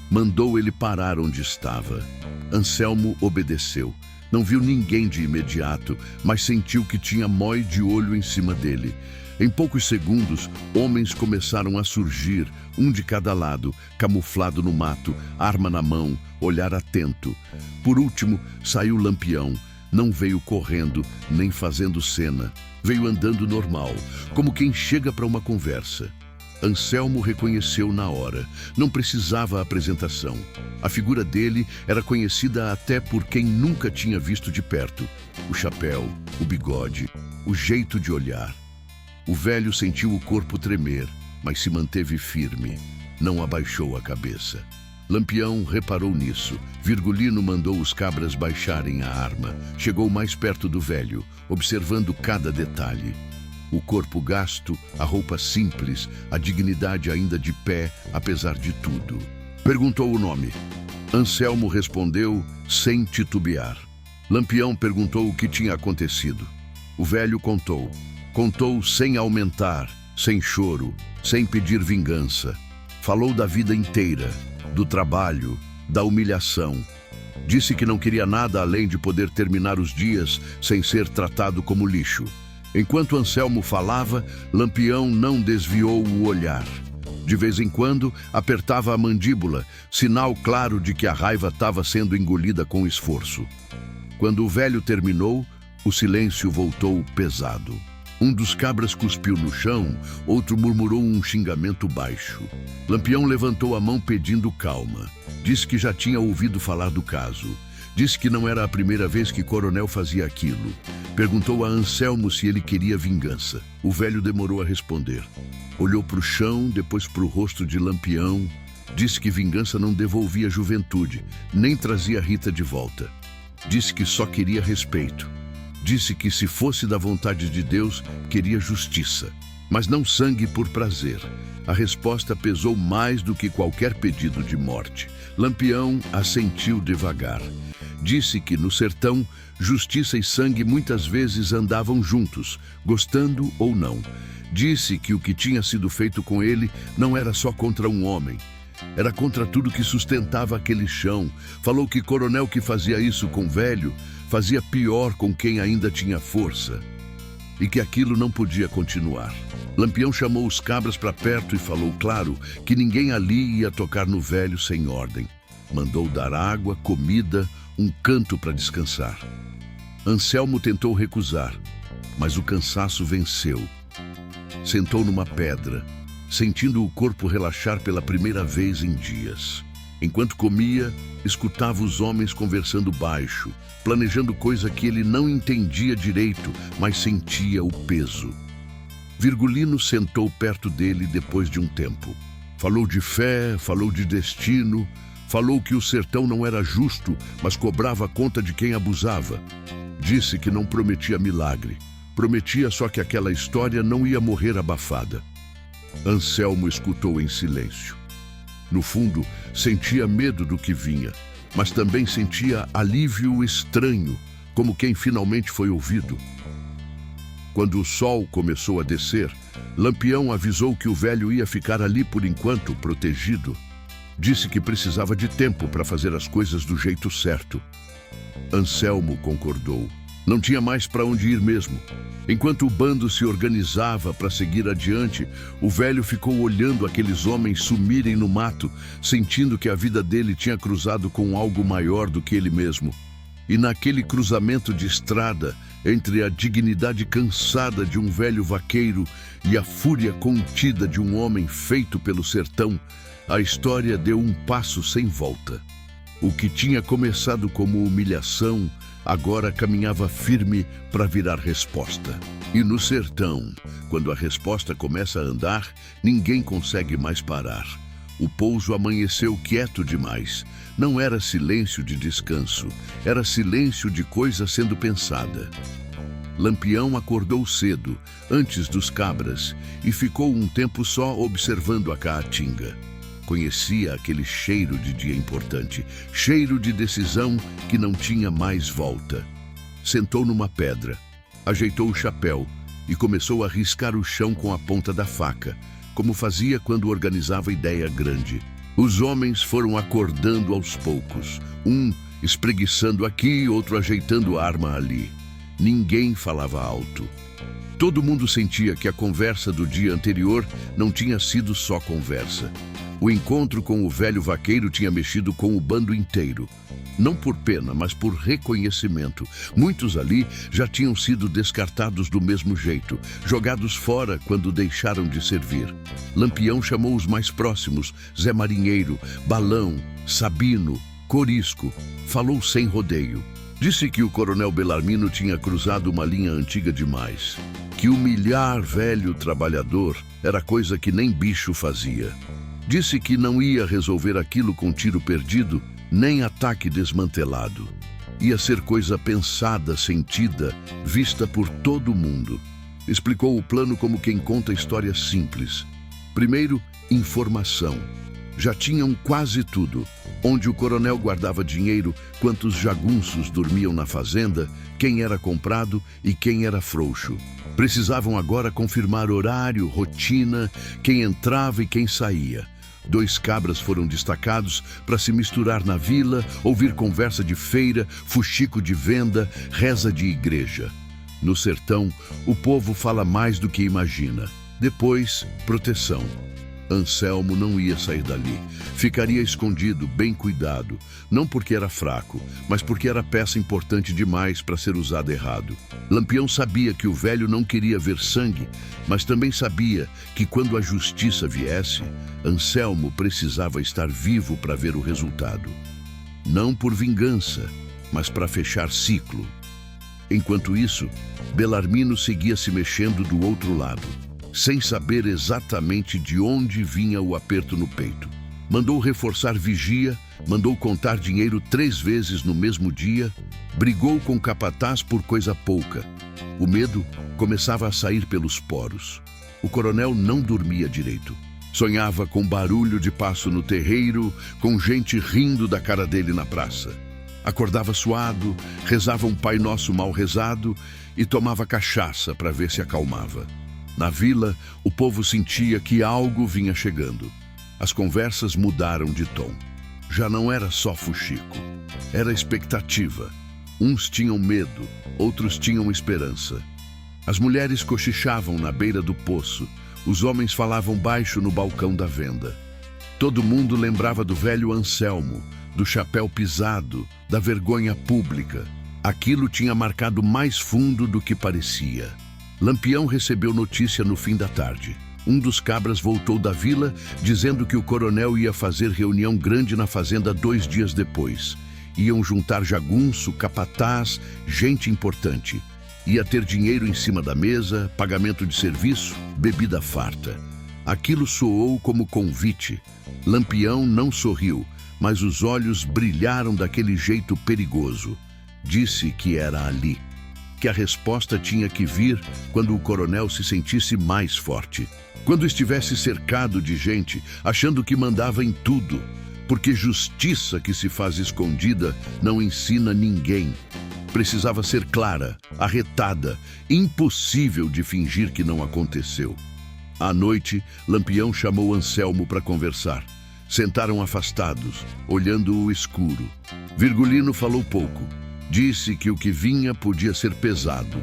Speaker 1: Mandou ele parar onde estava. Anselmo obedeceu. Não viu ninguém de imediato, mas sentiu que tinha mói de olho em cima dele. Em poucos segundos, homens começaram a surgir, um de cada lado, camuflado no mato, arma na mão, olhar atento. Por último, saiu Lampião. Não veio correndo, nem fazendo cena. Veio andando normal, como quem chega para uma conversa. Anselmo reconheceu na hora. Não precisava apresentação. A figura dele era conhecida até por quem nunca tinha visto de perto. O chapéu, o bigode, o jeito de olhar. O velho sentiu o corpo tremer, mas se manteve firme. Não abaixou a cabeça. Lampião reparou nisso. Virgulino mandou os cabras baixarem a arma. Chegou mais perto do velho, observando cada detalhe. O corpo gasto, a roupa simples, a dignidade ainda de pé, apesar de tudo. Perguntou o nome. Anselmo respondeu sem titubear. Lampião perguntou o que tinha acontecido. O velho contou. Contou sem aumentar, sem choro, sem pedir vingança. Falou da vida inteira, do trabalho, da humilhação. Disse que não queria nada além de poder terminar os dias sem ser tratado como lixo. Enquanto Anselmo falava, Lampião não desviou o olhar. De vez em quando, apertava a mandíbula, sinal claro de que a raiva estava sendo engolida com esforço. Quando o velho terminou, o silêncio voltou pesado. Um dos cabras cuspiu no chão, outro murmurou um xingamento baixo. Lampião levantou a mão pedindo calma. Disse que já tinha ouvido falar do caso. Disse que não era a primeira vez que Coronel fazia aquilo. Perguntou a Anselmo se ele queria vingança. O velho demorou a responder. Olhou para o chão, depois para o rosto de Lampião. Disse que vingança não devolvia a juventude, nem trazia Rita de volta. Disse que só queria respeito. Disse que, se fosse da vontade de Deus, queria justiça, mas não sangue por prazer. A resposta pesou mais do que qualquer pedido de morte. Lampião assentiu devagar. Disse que, no sertão, justiça e sangue muitas vezes andavam juntos, gostando ou não. Disse que o que tinha sido feito com ele não era só contra um homem. Era contra tudo que sustentava aquele chão. Falou que Coronel que fazia isso com o velho fazia pior com quem ainda tinha força. E que aquilo não podia continuar. Lampião chamou os cabras para perto e falou claro que ninguém ali ia tocar no velho sem ordem. Mandou dar água, comida, um canto para descansar. Anselmo tentou recusar, mas o cansaço venceu. Sentou numa pedra, sentindo o corpo relaxar pela primeira vez em dias. Enquanto comia, escutava os homens conversando baixo, planejando coisa que ele não entendia direito, mas sentia o peso. Virgulino sentou perto dele depois de um tempo. Falou de fé, falou de destino, falou que o sertão não era justo, mas cobrava conta de quem abusava. Disse que não prometia milagre, prometia só que aquela história não ia morrer abafada. Anselmo escutou em silêncio. No fundo, sentia medo do que vinha, mas também sentia alívio estranho, como quem finalmente foi ouvido. Quando o sol começou a descer, Lampião avisou que o velho ia ficar ali por enquanto, protegido. Disse que precisava de tempo para fazer as coisas do jeito certo. Anselmo concordou. Não tinha mais para onde ir mesmo. Enquanto o bando se organizava para seguir adiante, o velho ficou olhando aqueles homens sumirem no mato, sentindo que a vida dele tinha cruzado com algo maior do que ele mesmo. E naquele cruzamento de estrada, entre a dignidade cansada de um velho vaqueiro e a fúria contida de um homem feito pelo sertão, a história deu um passo sem volta. O que tinha começado como humilhação, agora caminhava firme para virar resposta. E no sertão, quando a resposta começa a andar, ninguém consegue mais parar. O pouso amanheceu quieto demais. Não era silêncio de descanso, era silêncio de coisa sendo pensada. Lampião acordou cedo, antes dos cabras, e ficou um tempo só observando a caatinga. Conhecia aquele cheiro de dia importante, cheiro de decisão que não tinha mais volta. Sentou numa pedra, ajeitou o chapéu, e começou a riscar o chão com a ponta da faca, como fazia quando organizava ideia grande. Os homens foram acordando aos poucos, um espreguiçando aqui, outro ajeitando a arma ali. Ninguém falava alto. Todo mundo sentia que a conversa do dia anterior não tinha sido só conversa. O encontro com o velho vaqueiro tinha mexido com o bando inteiro. Não por pena, mas por reconhecimento. Muitos ali já tinham sido descartados do mesmo jeito, jogados fora quando deixaram de servir. Lampião chamou os mais próximos, Zé Marinheiro, Balão, Sabino, Corisco. Falou sem rodeio. Disse que o coronel Belarmino tinha cruzado uma linha antiga demais, que humilhar velho trabalhador era coisa que nem bicho fazia. Disse que não ia resolver aquilo com tiro perdido, nem ataque desmantelado. Ia ser coisa pensada, sentida, vista por todo mundo. Explicou o plano como quem conta histórias simples. Primeiro, informação. Já tinham quase tudo. Onde o coronel guardava dinheiro, quantos jagunços dormiam na fazenda, quem era comprado e quem era frouxo. Precisavam agora confirmar horário, rotina, quem entrava e quem saía. 2 cabras foram destacados para se misturar na vila, ouvir conversa de feira, fuxico de venda, reza de igreja. No sertão, o povo fala mais do que imagina. Depois, proteção. Anselmo não ia sair dali. Ficaria escondido, bem cuidado. Não porque era fraco, mas porque era peça importante demais para ser usada errado. Lampião sabia que o velho não queria ver sangue, mas também sabia que quando a justiça viesse, Anselmo precisava estar vivo para ver o resultado. Não por vingança, mas para fechar ciclo. Enquanto isso, Belarmino seguia se mexendo do outro lado, sem saber exatamente de onde vinha o aperto no peito. Mandou reforçar vigia, mandou contar dinheiro 3 vezes no mesmo dia, brigou com o capataz por coisa pouca. O medo começava a sair pelos poros. O coronel não dormia direito. Sonhava com barulho de passo no terreiro, com gente rindo da cara dele na praça. Acordava suado, rezava um Pai Nosso mal rezado e tomava cachaça para ver se acalmava. Na vila, o povo sentia que algo vinha chegando. As conversas mudaram de tom. Já não era só fuxico. Era expectativa. Uns tinham medo, outros tinham esperança. As mulheres cochichavam na beira do poço. Os homens falavam baixo no balcão da venda. Todo mundo lembrava do velho Anselmo, do chapéu pisado, da vergonha pública. Aquilo tinha marcado mais fundo do que parecia. Lampião recebeu notícia no fim da tarde. Um dos cabras voltou da vila, dizendo que o coronel ia fazer reunião grande na fazenda 2 dias depois. Iam juntar jagunço, capataz, gente importante. Ia ter dinheiro em cima da mesa, pagamento de serviço, bebida farta. Aquilo soou como convite. Lampião não sorriu, mas os olhos brilharam daquele jeito perigoso. Disse que era ali. Que a resposta tinha que vir quando o coronel se sentisse mais forte. Quando estivesse cercado de gente, achando que mandava em tudo. Porque justiça que se faz escondida não ensina ninguém. Precisava ser clara, arretada, impossível de fingir que não aconteceu. À noite, Lampião chamou Anselmo para conversar. Sentaram afastados, olhando o escuro. Virgulino falou pouco. Disse que o que vinha podia ser pesado,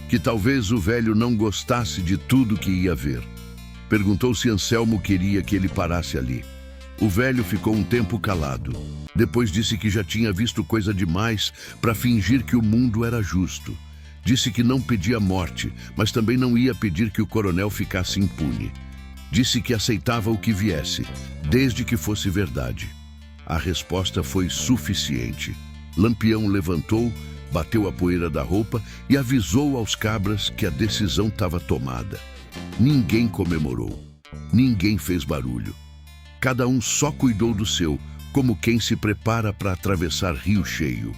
Speaker 1: que talvez o velho não gostasse de tudo que ia ver. Perguntou se Anselmo queria que ele parasse ali. O velho ficou um tempo calado. Depois disse que já tinha visto coisa demais para fingir que o mundo era justo. Disse que não pedia morte, mas também não ia pedir que o coronel ficasse impune. Disse que aceitava o que viesse, desde que fosse verdade. A resposta foi suficiente. Lampião levantou, bateu a poeira da roupa e avisou aos cabras que a decisão estava tomada. Ninguém comemorou. Ninguém fez barulho. Cada um só cuidou do seu, como quem se prepara para atravessar rio cheio.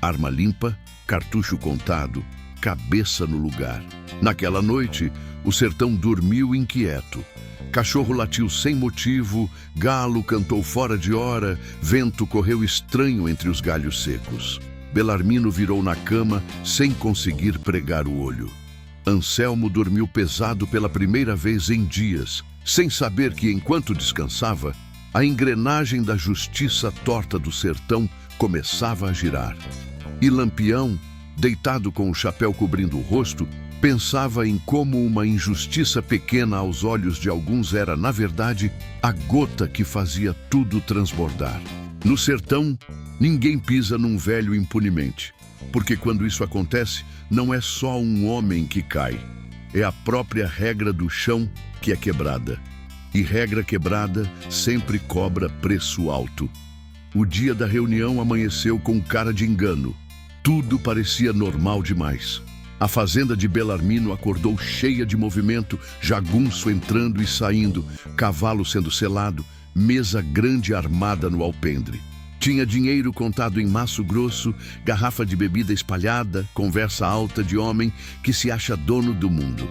Speaker 1: Arma limpa, cartucho contado, cabeça no lugar. Naquela noite, o sertão dormiu inquieto. Cachorro latiu sem motivo, galo cantou fora de hora, vento correu estranho entre os galhos secos. Belarmino virou na cama sem conseguir pregar o olho. Anselmo dormiu pesado pela primeira vez em dias, sem saber que, enquanto descansava, a engrenagem da justiça torta do sertão começava a girar. E Lampião, deitado com o chapéu cobrindo o rosto, pensava em como uma injustiça pequena aos olhos de alguns era, na verdade, a gota que fazia tudo transbordar. No sertão, ninguém pisa num velho impunemente, porque quando isso acontece, não é só um homem que cai, é a própria regra do chão que é quebrada. E regra quebrada sempre cobra preço alto. O dia da reunião amanheceu com cara de engano. Tudo parecia normal demais. A fazenda de Belarmino acordou cheia de movimento, jagunço entrando e saindo, cavalo sendo selado, mesa grande armada no alpendre. Tinha dinheiro contado em maço grosso, garrafa de bebida espalhada, conversa alta de homem que se acha dono do mundo.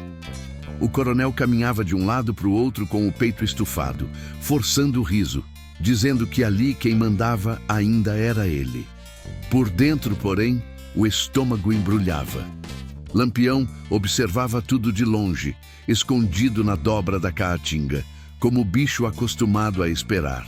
Speaker 1: O coronel caminhava de um lado para o outro com o peito estufado, forçando o riso, dizendo que ali quem mandava ainda era ele. Por dentro, porém, o estômago embrulhava. Lampião observava tudo de longe, escondido na dobra da caatinga, como bicho acostumado a esperar.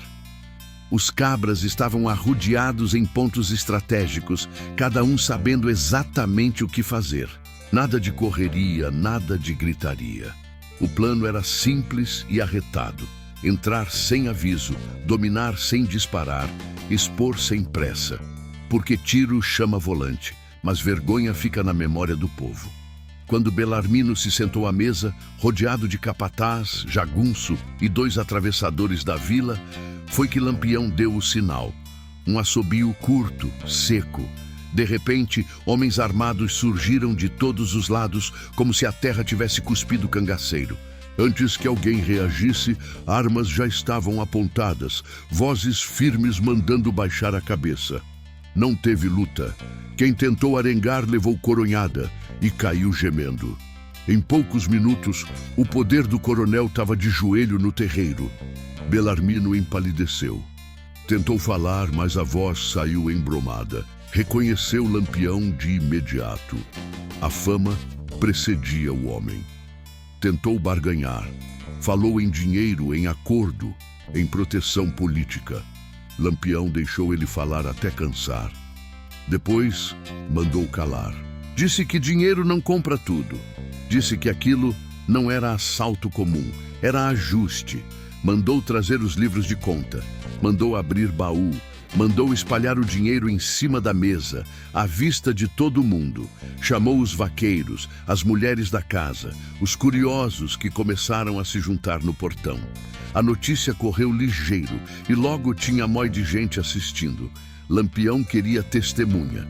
Speaker 1: Os cabras estavam arrodeados em pontos estratégicos, cada um sabendo exatamente o que fazer. Nada de correria, nada de gritaria. O plano era simples e arretado. Entrar sem aviso, dominar sem disparar, expor sem pressa. Porque tiro chama volante, mas vergonha fica na memória do povo. Quando Belarmino se sentou à mesa, rodeado de capataz, jagunço e 2 atravessadores da vila, foi que Lampião deu o sinal. Um assobio curto, seco. De repente, homens armados surgiram de todos os lados, como se a terra tivesse cuspido cangaceiro. Antes que alguém reagisse, armas já estavam apontadas, vozes firmes mandando baixar a cabeça. Não teve luta. Quem tentou arengar levou coronhada e caiu gemendo. Em poucos minutos, o poder do coronel estava de joelho no terreiro. Belarmino empalideceu. Tentou falar, mas a voz saiu embromada. Reconheceu Lampião de imediato. A fama precedia o homem. Tentou barganhar. Falou em dinheiro, em acordo, em proteção política. Lampião deixou ele falar até cansar. Depois, mandou calar. Disse que dinheiro não compra tudo. Disse que aquilo não era assalto comum, era ajuste. Mandou trazer os livros de conta. Mandou abrir baú. Mandou espalhar o dinheiro em cima da mesa, à vista de todo mundo. Chamou os vaqueiros, as mulheres da casa, os curiosos que começaram a se juntar no portão. A notícia correu ligeiro e logo tinha mói de gente assistindo. Lampião queria testemunha.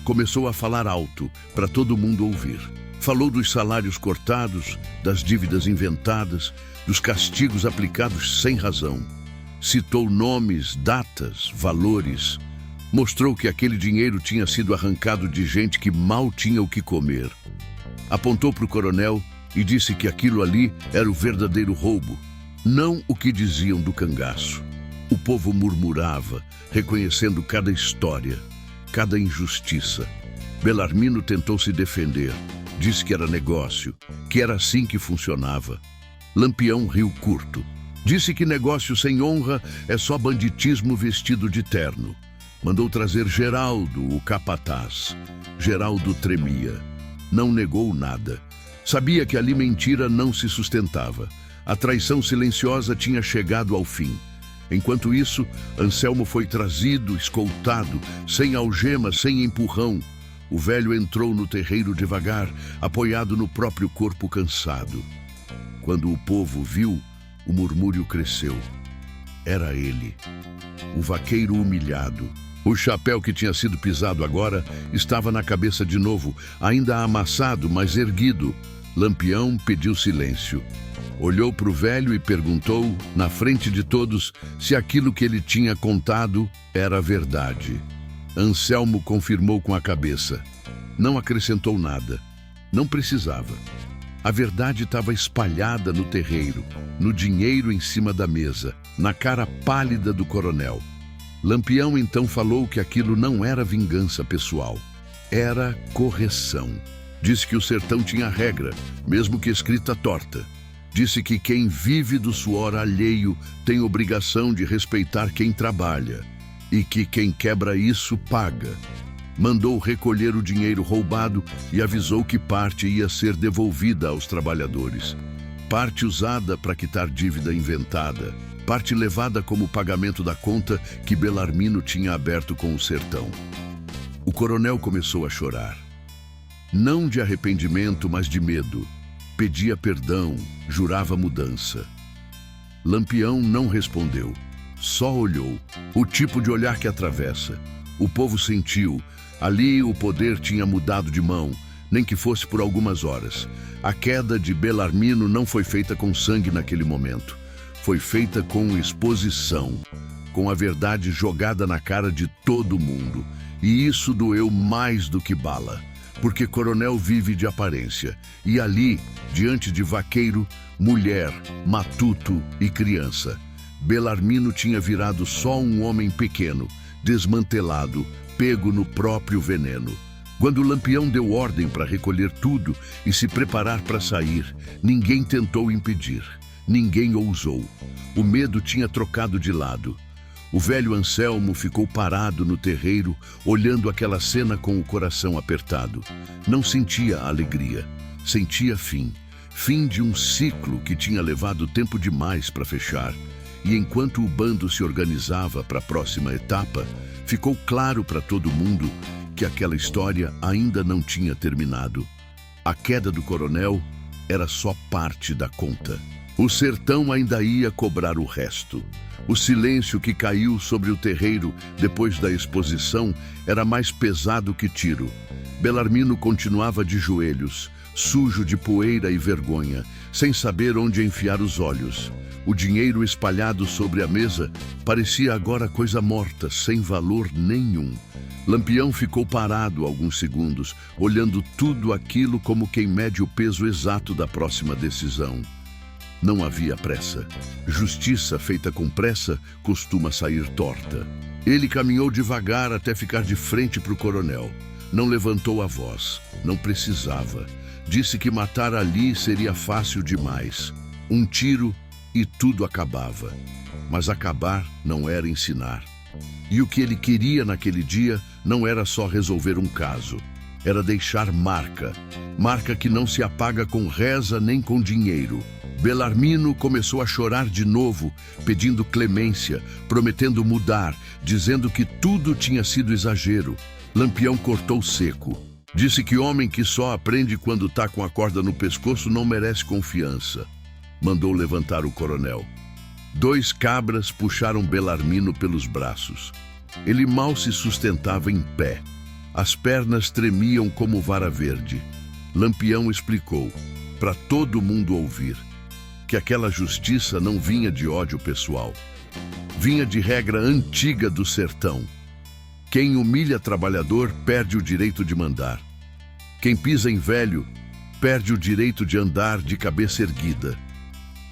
Speaker 1: Começou a falar alto, para todo mundo ouvir. Falou dos salários cortados, das dívidas inventadas, dos castigos aplicados sem razão. Citou nomes, datas, valores. Mostrou que aquele dinheiro tinha sido arrancado de gente que mal tinha o que comer. Apontou para o coronel e disse que aquilo ali era o verdadeiro roubo, não o que diziam do cangaço. O povo murmurava, reconhecendo cada história, cada injustiça. Belarmino tentou se defender. Disse que era negócio, que era assim que funcionava. Lampião riu curto. Disse que negócio sem honra é só banditismo vestido de terno. Mandou trazer Geraldo, o capataz. Geraldo tremia. Não negou nada. Sabia que ali mentira não se sustentava. A traição silenciosa tinha chegado ao fim. Enquanto isso, Anselmo foi trazido, escoltado, sem algema, sem empurrão. O velho entrou no terreiro devagar, apoiado no próprio corpo cansado. Quando o povo viu, o murmúrio cresceu. Era ele, o vaqueiro humilhado. O chapéu que tinha sido pisado agora estava na cabeça de novo, ainda amassado, mas erguido. Lampião pediu silêncio. Olhou para o velho e perguntou, na frente de todos, se aquilo que ele tinha contado era verdade. Anselmo confirmou com a cabeça. Não acrescentou nada. Não precisava. A verdade estava espalhada no terreiro, no dinheiro em cima da mesa, na cara pálida do coronel. Lampião então falou que aquilo não era vingança pessoal, era correção. Disse que o sertão tinha regra, mesmo que escrita torta. Disse que quem vive do suor alheio tem obrigação de respeitar quem trabalha e que quem quebra isso paga. Mandou recolher o dinheiro roubado e avisou que parte ia ser devolvida aos trabalhadores. Parte usada para quitar dívida inventada, parte levada como pagamento da conta que Belarmino tinha aberto com o sertão. O coronel começou a chorar. Não de arrependimento, mas de medo. Pedia perdão, jurava mudança. Lampião não respondeu, só olhou. O tipo de olhar que atravessa. O povo sentiu. Ali o poder tinha mudado de mão, nem que fosse por algumas horas. A queda de Belarmino não foi feita com sangue naquele momento. Foi feita com exposição, com a verdade jogada na cara de todo mundo. E isso doeu mais do que bala, porque coronel vive de aparência. E ali, diante de vaqueiro, mulher, matuto e criança, Belarmino tinha virado só um homem pequeno, desmantelado, pego no próprio veneno. Quando o Lampião deu ordem para recolher tudo e se preparar para sair, ninguém tentou impedir, ninguém ousou. O medo tinha trocado de lado. O velho Anselmo ficou parado no terreiro, olhando aquela cena com o coração apertado. Não sentia alegria, sentia fim. Fim de um ciclo que tinha levado tempo demais para fechar. E enquanto o bando se organizava para a próxima etapa, ficou claro para todo mundo que aquela história ainda não tinha terminado. A queda do coronel era só parte da conta. O sertão ainda ia cobrar o resto. O silêncio que caiu sobre o terreiro depois da exposição era mais pesado que tiro. Belarmino continuava de joelhos, sujo de poeira e vergonha, sem saber onde enfiar os olhos. O dinheiro espalhado sobre a mesa parecia agora coisa morta, sem valor nenhum. Lampião ficou parado alguns segundos, olhando tudo aquilo como quem mede o peso exato da próxima decisão. Não havia pressa. Justiça feita com pressa costuma sair torta. Ele caminhou devagar até ficar de frente para o coronel. Não levantou a voz. Não precisava. Disse que matar ali seria fácil demais. Um tiro e tudo acabava. Mas acabar não era ensinar. E o que ele queria naquele dia não era só resolver um caso. Era deixar marca. Marca que não se apaga com reza nem com dinheiro. Belarmino começou a chorar de novo, pedindo clemência, prometendo mudar, dizendo que tudo tinha sido exagero. Lampião cortou seco. Disse que homem que só aprende quando tá com a corda no pescoço não merece confiança. Mandou levantar o coronel. 2 cabras puxaram Belarmino pelos braços. Ele mal se sustentava em pé. As pernas tremiam como vara verde. Lampião explicou, para todo mundo ouvir, que aquela justiça não vinha de ódio pessoal. Vinha de regra antiga do sertão. Quem humilha trabalhador perde o direito de mandar. Quem pisa em velho perde o direito de andar de cabeça erguida.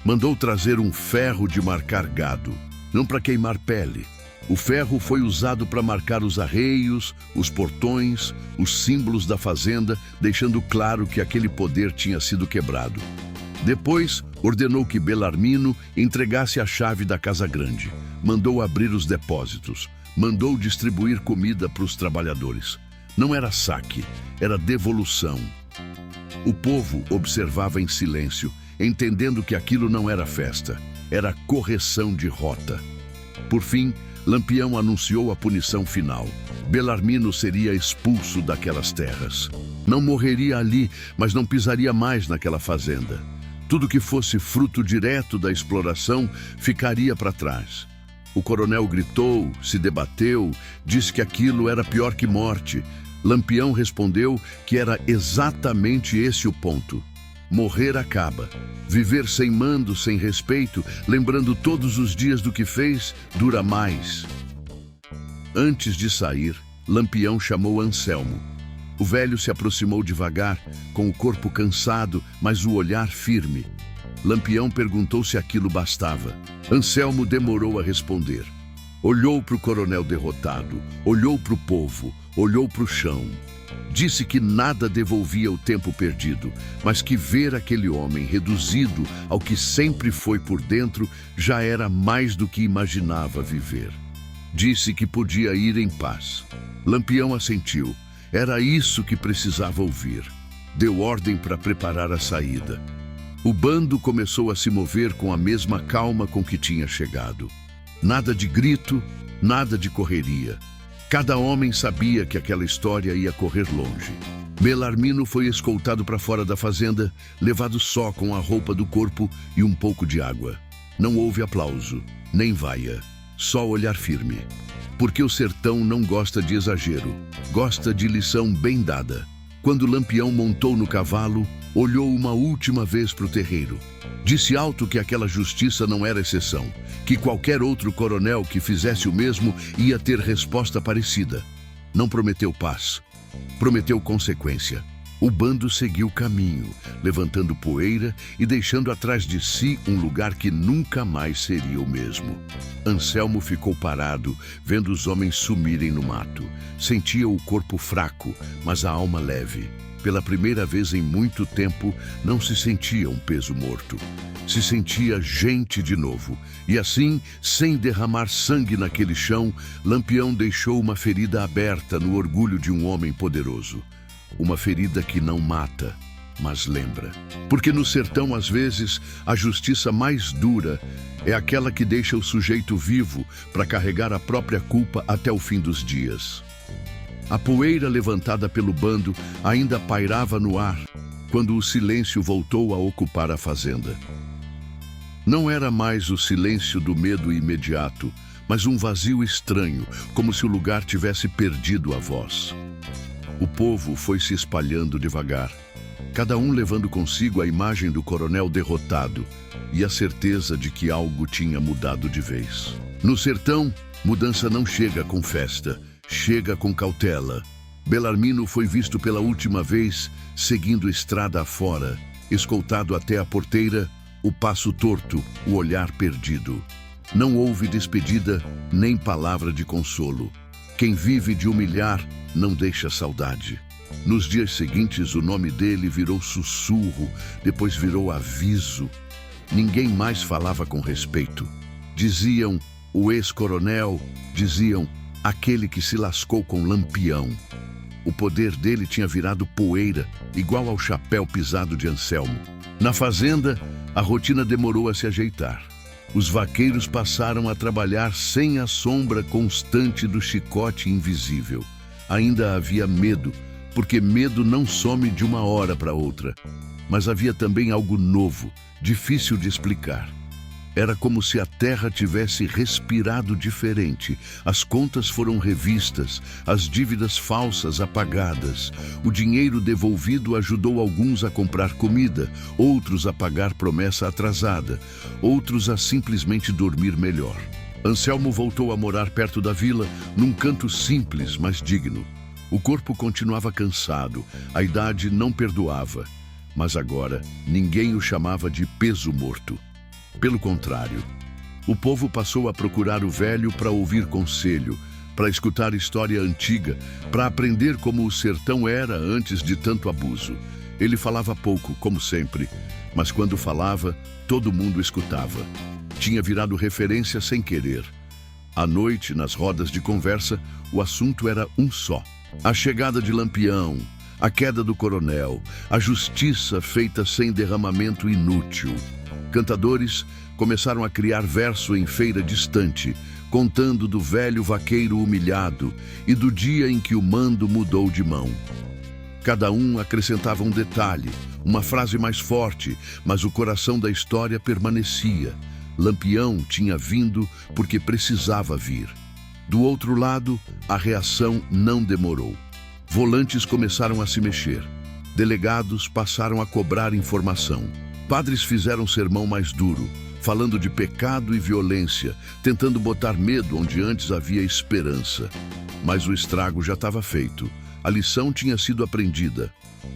Speaker 1: Mandou trazer um ferro de marcar gado, não para queimar pele. O ferro foi usado para marcar os arreios, os portões, os símbolos da fazenda, deixando claro que aquele poder tinha sido quebrado. Depois, ordenou que Belarmino entregasse a chave da Casa Grande. Mandou abrir os depósitos. Mandou distribuir comida para os trabalhadores. Não era saque, era devolução. O povo observava em silêncio, entendendo que aquilo não era festa, era correção de rota. Por fim, Lampião anunciou a punição final. Belarmino seria expulso daquelas terras. Não morreria ali, mas não pisaria mais naquela fazenda. Tudo que fosse fruto direto da exploração ficaria para trás. O coronel gritou, se debateu, disse que aquilo era pior que morte. Lampião respondeu que era exatamente esse o ponto. Morrer acaba. Viver sem mando, sem respeito, lembrando todos os dias do que fez, dura mais. Antes de sair, Lampião chamou Anselmo. O velho se aproximou devagar, com o corpo cansado, mas o olhar firme. Lampião perguntou se aquilo bastava. Anselmo demorou a responder. Olhou para o coronel derrotado, olhou para o povo, olhou para o chão. Disse que nada devolvia o tempo perdido, mas que ver aquele homem reduzido ao que sempre foi por dentro já era mais do que imaginava viver. Disse que podia ir em paz. Lampião assentiu. Era isso que precisava ouvir. Deu ordem para preparar a saída. O bando começou a se mover com a mesma calma com que tinha chegado. Nada de grito, nada de correria. Cada homem sabia que aquela história ia correr longe. Belarmino foi escoltado para fora da fazenda, levado só com a roupa do corpo e um pouco de água. Não houve aplauso, nem vaia, só olhar firme. Porque o sertão não gosta de exagero, gosta de lição bem dada. Quando Lampião montou no cavalo, olhou uma última vez para o terreiro. Disse alto que aquela justiça não era exceção, que qualquer outro coronel que fizesse o mesmo ia ter resposta parecida. Não prometeu paz, prometeu consequência. O bando seguiu caminho, levantando poeira e deixando atrás de si um lugar que nunca mais seria o mesmo. Anselmo ficou parado, vendo os homens sumirem no mato. Sentia o corpo fraco, mas a alma leve. Pela primeira vez em muito tempo, não se sentia um peso morto. Se sentia gente de novo. E assim, sem derramar sangue naquele chão, Lampião deixou uma ferida aberta no orgulho de um homem poderoso. Uma ferida que não mata, mas lembra. Porque no sertão, às vezes, a justiça mais dura é aquela que deixa o sujeito vivo para carregar a própria culpa até o fim dos dias. A poeira levantada pelo bando ainda pairava no ar quando o silêncio voltou a ocupar a fazenda. Não era mais o silêncio do medo imediato, mas um vazio estranho, como se o lugar tivesse perdido a voz. O povo foi se espalhando devagar, cada um levando consigo a imagem do coronel derrotado e a certeza de que algo tinha mudado de vez. No sertão, mudança não chega com festa, chega com cautela. Belarmino foi visto pela última vez seguindo estrada afora, escoltado até a porteira, o passo torto, o olhar perdido. Não houve despedida, nem palavra de consolo. Quem vive de humilhar não deixa saudade. Nos dias seguintes, o nome dele virou sussurro, depois virou aviso. Ninguém mais falava com respeito. Diziam o ex-coronel, diziam aquele que se lascou com Lampião. O poder dele tinha virado poeira, igual ao chapéu pisado de Anselmo. Na fazenda, a rotina demorou a se ajeitar. Os vaqueiros passaram a trabalhar sem a sombra constante do chicote invisível. Ainda havia medo, porque medo não some de uma hora para outra. Mas havia também algo novo, difícil de explicar. Era como se a terra tivesse respirado diferente. As contas foram revistas, as dívidas falsas apagadas. O dinheiro devolvido ajudou alguns a comprar comida, outros a pagar promessa atrasada, outros a simplesmente dormir melhor. Anselmo voltou a morar perto da vila, num canto simples, mas digno. O corpo continuava cansado, a idade não perdoava. Mas agora, ninguém o chamava de peso morto. Pelo contrário, o povo passou a procurar o velho para ouvir conselho, para escutar história antiga, para aprender como o sertão era antes de tanto abuso. Ele falava pouco, como sempre, mas quando falava, todo mundo escutava. Tinha virado referência sem querer. À noite, nas rodas de conversa, o assunto era um só. A chegada de Lampião, a queda do coronel, a justiça feita sem derramamento inútil. Cantadores começaram a criar verso em feira distante, contando do velho vaqueiro humilhado e do dia em que o mando mudou de mão. Cada um acrescentava um detalhe, uma frase mais forte, mas o coração da história permanecia. Lampião tinha vindo porque precisava vir. Do outro lado, a reação não demorou. Volantes começaram a se mexer. Delegados passaram a cobrar informação. Padres fizeram sermão mais duro, falando de pecado e violência, tentando botar medo onde antes havia esperança. Mas o estrago já estava feito. A lição tinha sido aprendida.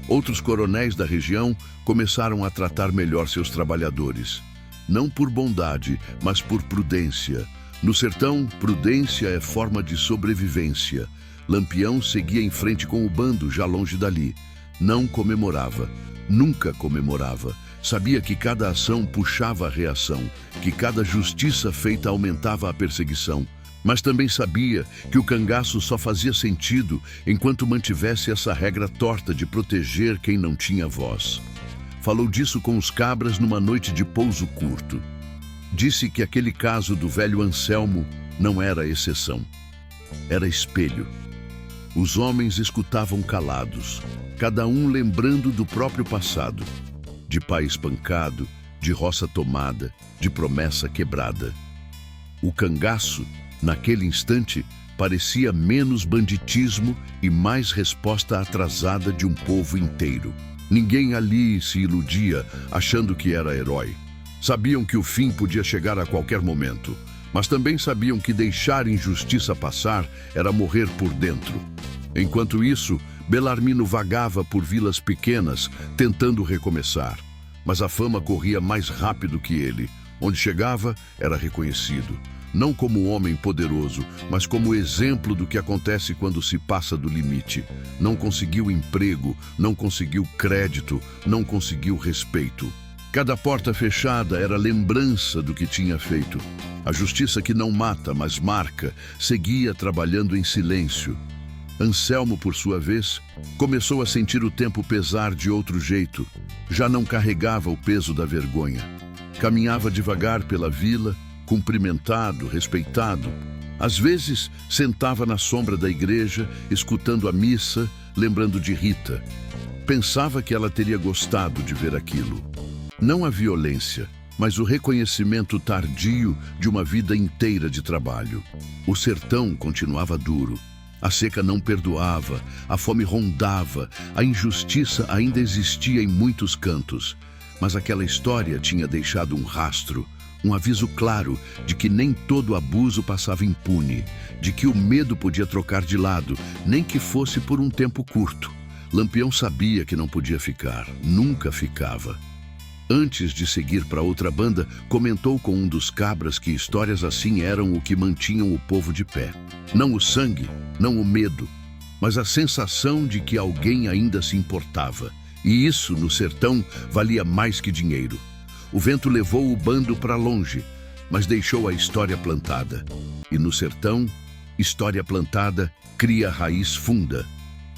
Speaker 1: Outros coronéis da região começaram a tratar melhor seus trabalhadores. Não por bondade, mas por prudência. No sertão, prudência é forma de sobrevivência. Lampião seguia em frente com o bando, já longe dali. Não comemorava, nunca comemorava. Sabia que cada ação puxava a reação, que cada justiça feita aumentava a perseguição. Mas também sabia que o cangaço só fazia sentido enquanto mantivesse essa regra torta de proteger quem não tinha voz. Falou disso com os cabras numa noite de pouso curto. Disse que aquele caso do velho Anselmo não era exceção. Era espelho. Os homens escutavam calados, cada um lembrando do próprio passado. De pai espancado, de roça tomada, de promessa quebrada. O cangaço, naquele instante, parecia menos banditismo e mais resposta atrasada de um povo inteiro. Ninguém ali se iludia achando que era herói. Sabiam que o fim podia chegar a qualquer momento, mas também sabiam que deixar injustiça passar era morrer por dentro. Enquanto isso, Belarmino vagava por vilas pequenas, tentando recomeçar. Mas a fama corria mais rápido que ele. Onde chegava, era reconhecido. Não como um homem poderoso, mas como exemplo do que acontece quando se passa do limite. Não conseguiu emprego, não conseguiu crédito, não conseguiu respeito. Cada porta fechada era lembrança do que tinha feito. A justiça que não mata, mas marca, seguia trabalhando em silêncio. Anselmo, por sua vez, começou a sentir o tempo pesar de outro jeito. Já não carregava o peso da vergonha. Caminhava devagar pela vila, cumprimentado, respeitado. Às vezes, sentava na sombra da igreja, escutando a missa, lembrando de Rita. Pensava que ela teria gostado de ver aquilo. Não a violência, mas o reconhecimento tardio de uma vida inteira de trabalho. O sertão continuava duro. A seca não perdoava, a fome rondava, a injustiça ainda existia em muitos cantos. Mas aquela história tinha deixado um rastro, um aviso claro de que nem todo abuso passava impune, de que o medo podia trocar de lado, nem que fosse por um tempo curto. Lampião sabia que não podia ficar, nunca ficava. Antes de seguir para outra banda, comentou com um dos cabras que histórias assim eram o que mantinham o povo de pé. Não o sangue, não o medo, mas a sensação de que alguém ainda se importava. E isso, no sertão, valia mais que dinheiro. O vento levou o bando para longe, mas deixou a história plantada. E no sertão, história plantada cria raiz funda.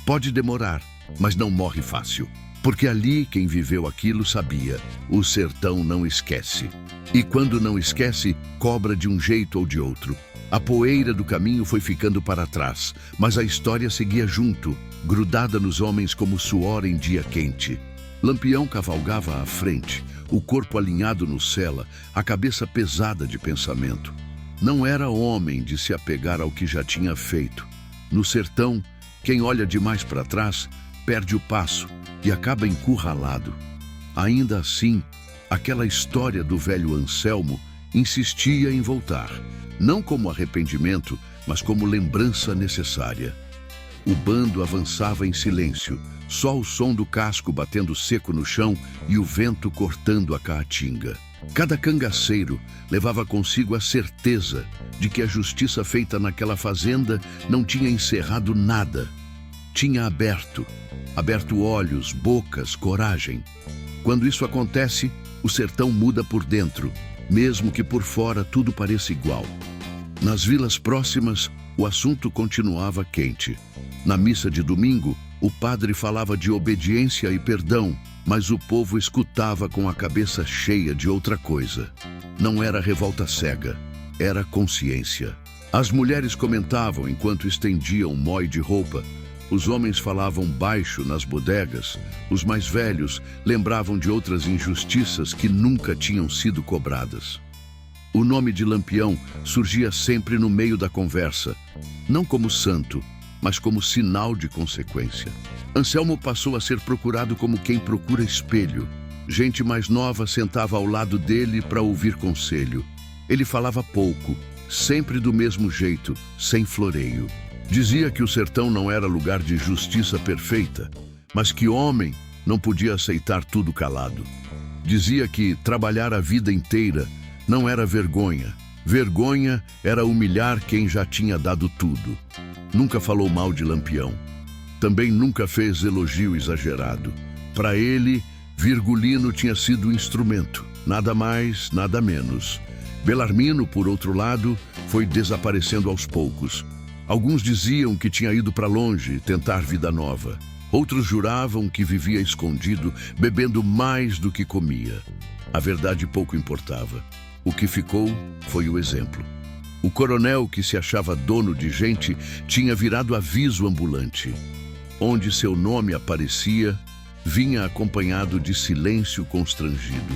Speaker 1: Pode demorar, mas não morre fácil. Porque ali quem viveu aquilo sabia, o sertão não esquece. E quando não esquece, cobra de um jeito ou de outro. A poeira do caminho foi ficando para trás, mas a história seguia junto, grudada nos homens como suor em dia quente. Lampião cavalgava à frente, o corpo alinhado no sela, a cabeça pesada de pensamento. Não era homem de se apegar ao que já tinha feito. No sertão, quem olha demais para trás, perde o passo e acaba encurralado. Ainda assim, aquela história do velho Anselmo insistia em voltar, não como arrependimento, mas como lembrança necessária. O bando avançava em silêncio, só o som do casco batendo seco no chão e o vento cortando a caatinga. Cada cangaceiro levava consigo a certeza de que a justiça feita naquela fazenda não tinha encerrado nada. Tinha aberto olhos, bocas, coragem. Quando isso acontece, o sertão muda por dentro, mesmo que por fora tudo pareça igual. Nas vilas próximas, o assunto continuava quente. Na missa de domingo, o padre falava de obediência e perdão, mas o povo escutava com a cabeça cheia de outra coisa. Não era revolta cega, era consciência. As mulheres comentavam enquanto estendiam mói de roupa. Os homens falavam baixo nas bodegas, os mais velhos lembravam de outras injustiças que nunca tinham sido cobradas. O nome de Lampião surgia sempre no meio da conversa, não como santo, mas como sinal de consequência. Anselmo passou a ser procurado como quem procura espelho. Gente mais nova sentava ao lado dele para ouvir conselho. Ele falava pouco, sempre do mesmo jeito, sem floreio. Dizia que o sertão não era lugar de justiça perfeita, mas que homem não podia aceitar tudo calado. Dizia que trabalhar a vida inteira não era vergonha, Vergonha era humilhar quem já tinha dado tudo. Nunca falou mal de Lampião. Também nunca fez elogio exagerado. Para ele, Virgulino tinha sido um instrumento, nada mais, nada menos. Belarmino, por outro lado, foi desaparecendo aos poucos. Alguns diziam que tinha ido para longe tentar vida nova. Outros juravam que vivia escondido, bebendo mais do que comia. A verdade pouco importava. O que ficou foi o exemplo. O coronel, que se achava dono de gente, tinha virado aviso ambulante. Onde seu nome aparecia, vinha acompanhado de silêncio constrangido.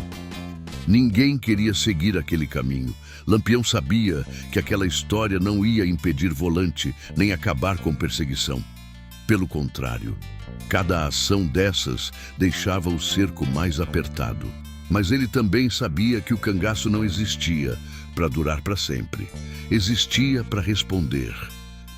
Speaker 1: Ninguém queria seguir aquele caminho. Lampião sabia que aquela história não ia impedir Volante, nem acabar com perseguição. Pelo contrário, cada ação dessas deixava o cerco mais apertado. Mas ele também sabia que o cangaço não existia para durar para sempre. Existia para responder,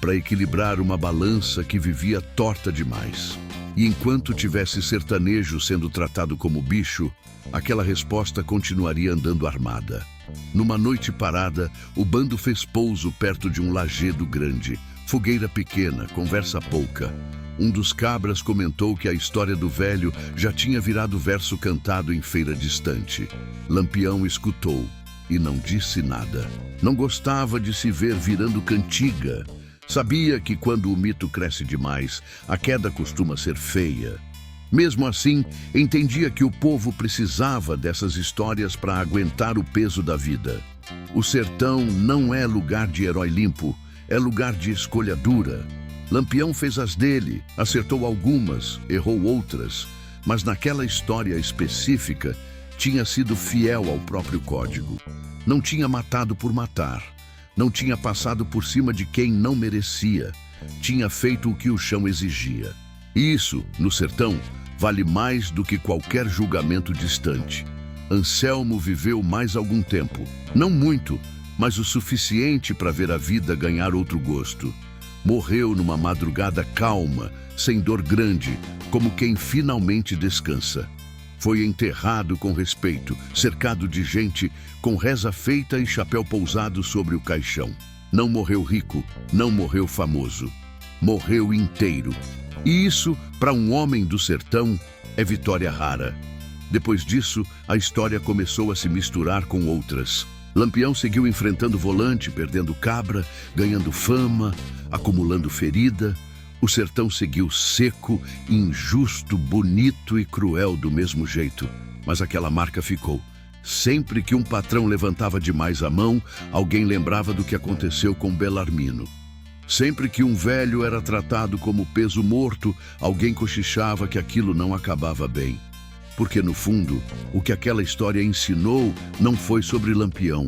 Speaker 1: para equilibrar uma balança que vivia torta demais. E enquanto tivesse sertanejo sendo tratado como bicho, aquela resposta continuaria andando armada. Numa noite parada, o bando fez pouso perto de um lajedo grande. Fogueira pequena, conversa pouca. Um dos cabras comentou que a história do velho já tinha virado verso cantado em feira distante. Lampião escutou e não disse nada. Não gostava de se ver virando cantiga. Sabia que quando o mito cresce demais, a queda costuma ser feia. Mesmo assim, entendia que o povo precisava dessas histórias para aguentar o peso da vida. O sertão não é lugar de herói limpo, é lugar de escolha dura. Lampião fez as dele, acertou algumas, errou outras, mas naquela história específica tinha sido fiel ao próprio código. Não tinha matado por matar, não tinha passado por cima de quem não merecia, tinha feito o que o chão exigia. E isso, no sertão, vale mais do que qualquer julgamento distante. Anselmo viveu mais algum tempo, não muito, mas o suficiente para ver a vida ganhar outro gosto. Morreu numa madrugada calma, sem dor grande, como quem finalmente descansa. Foi enterrado com respeito, cercado de gente, com reza feita e chapéu pousado sobre o caixão. Não morreu rico, não morreu famoso. Morreu inteiro. E isso, para um homem do sertão, é vitória rara. Depois disso, a história começou a se misturar com outras. Lampião seguiu enfrentando Volante, perdendo cabra, ganhando fama, acumulando ferida. O sertão seguiu seco, injusto, bonito e cruel do mesmo jeito. Mas aquela marca ficou. Sempre que um patrão levantava demais a mão, alguém lembrava do que aconteceu com Belarmino. Sempre que um velho era tratado como peso morto, alguém cochichava que aquilo não acabava bem. Porque, no fundo, o que aquela história ensinou não foi sobre Lampião,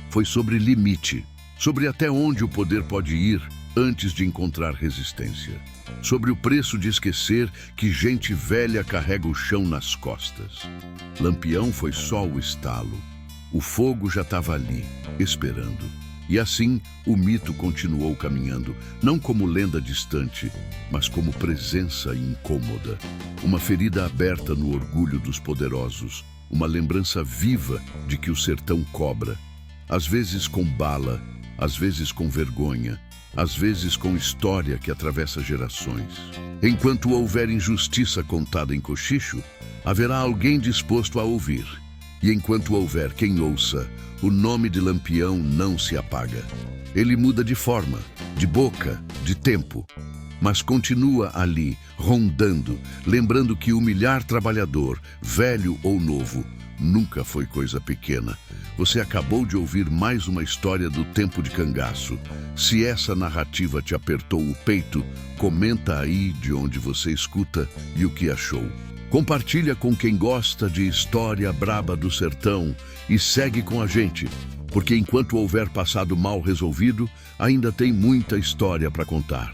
Speaker 1: foi sobre limite, sobre até onde o poder pode ir antes de encontrar resistência, sobre o preço de esquecer que gente velha carrega o chão nas costas. Lampião foi só o estalo. O fogo já estava ali, esperando. E assim, o mito continuou caminhando, não como lenda distante, mas como presença incômoda. Uma ferida aberta no orgulho dos poderosos, uma lembrança viva de que o sertão cobra. Às vezes com bala, às vezes com vergonha, às vezes com história que atravessa gerações. Enquanto houver injustiça contada em cochicho, haverá alguém disposto a ouvir. E enquanto houver quem ouça, o nome de Lampião não se apaga. Ele muda de forma, de boca, de tempo, mas continua ali, rondando, lembrando que humilhar trabalhador, velho ou novo, nunca foi coisa pequena. Você acabou de ouvir mais uma história do tempo de cangaço. Se essa narrativa te apertou o peito, comenta aí de onde você escuta e o que achou. Compartilha com quem gosta de história braba do sertão e segue com a gente, porque enquanto houver passado mal resolvido, ainda tem muita história para contar.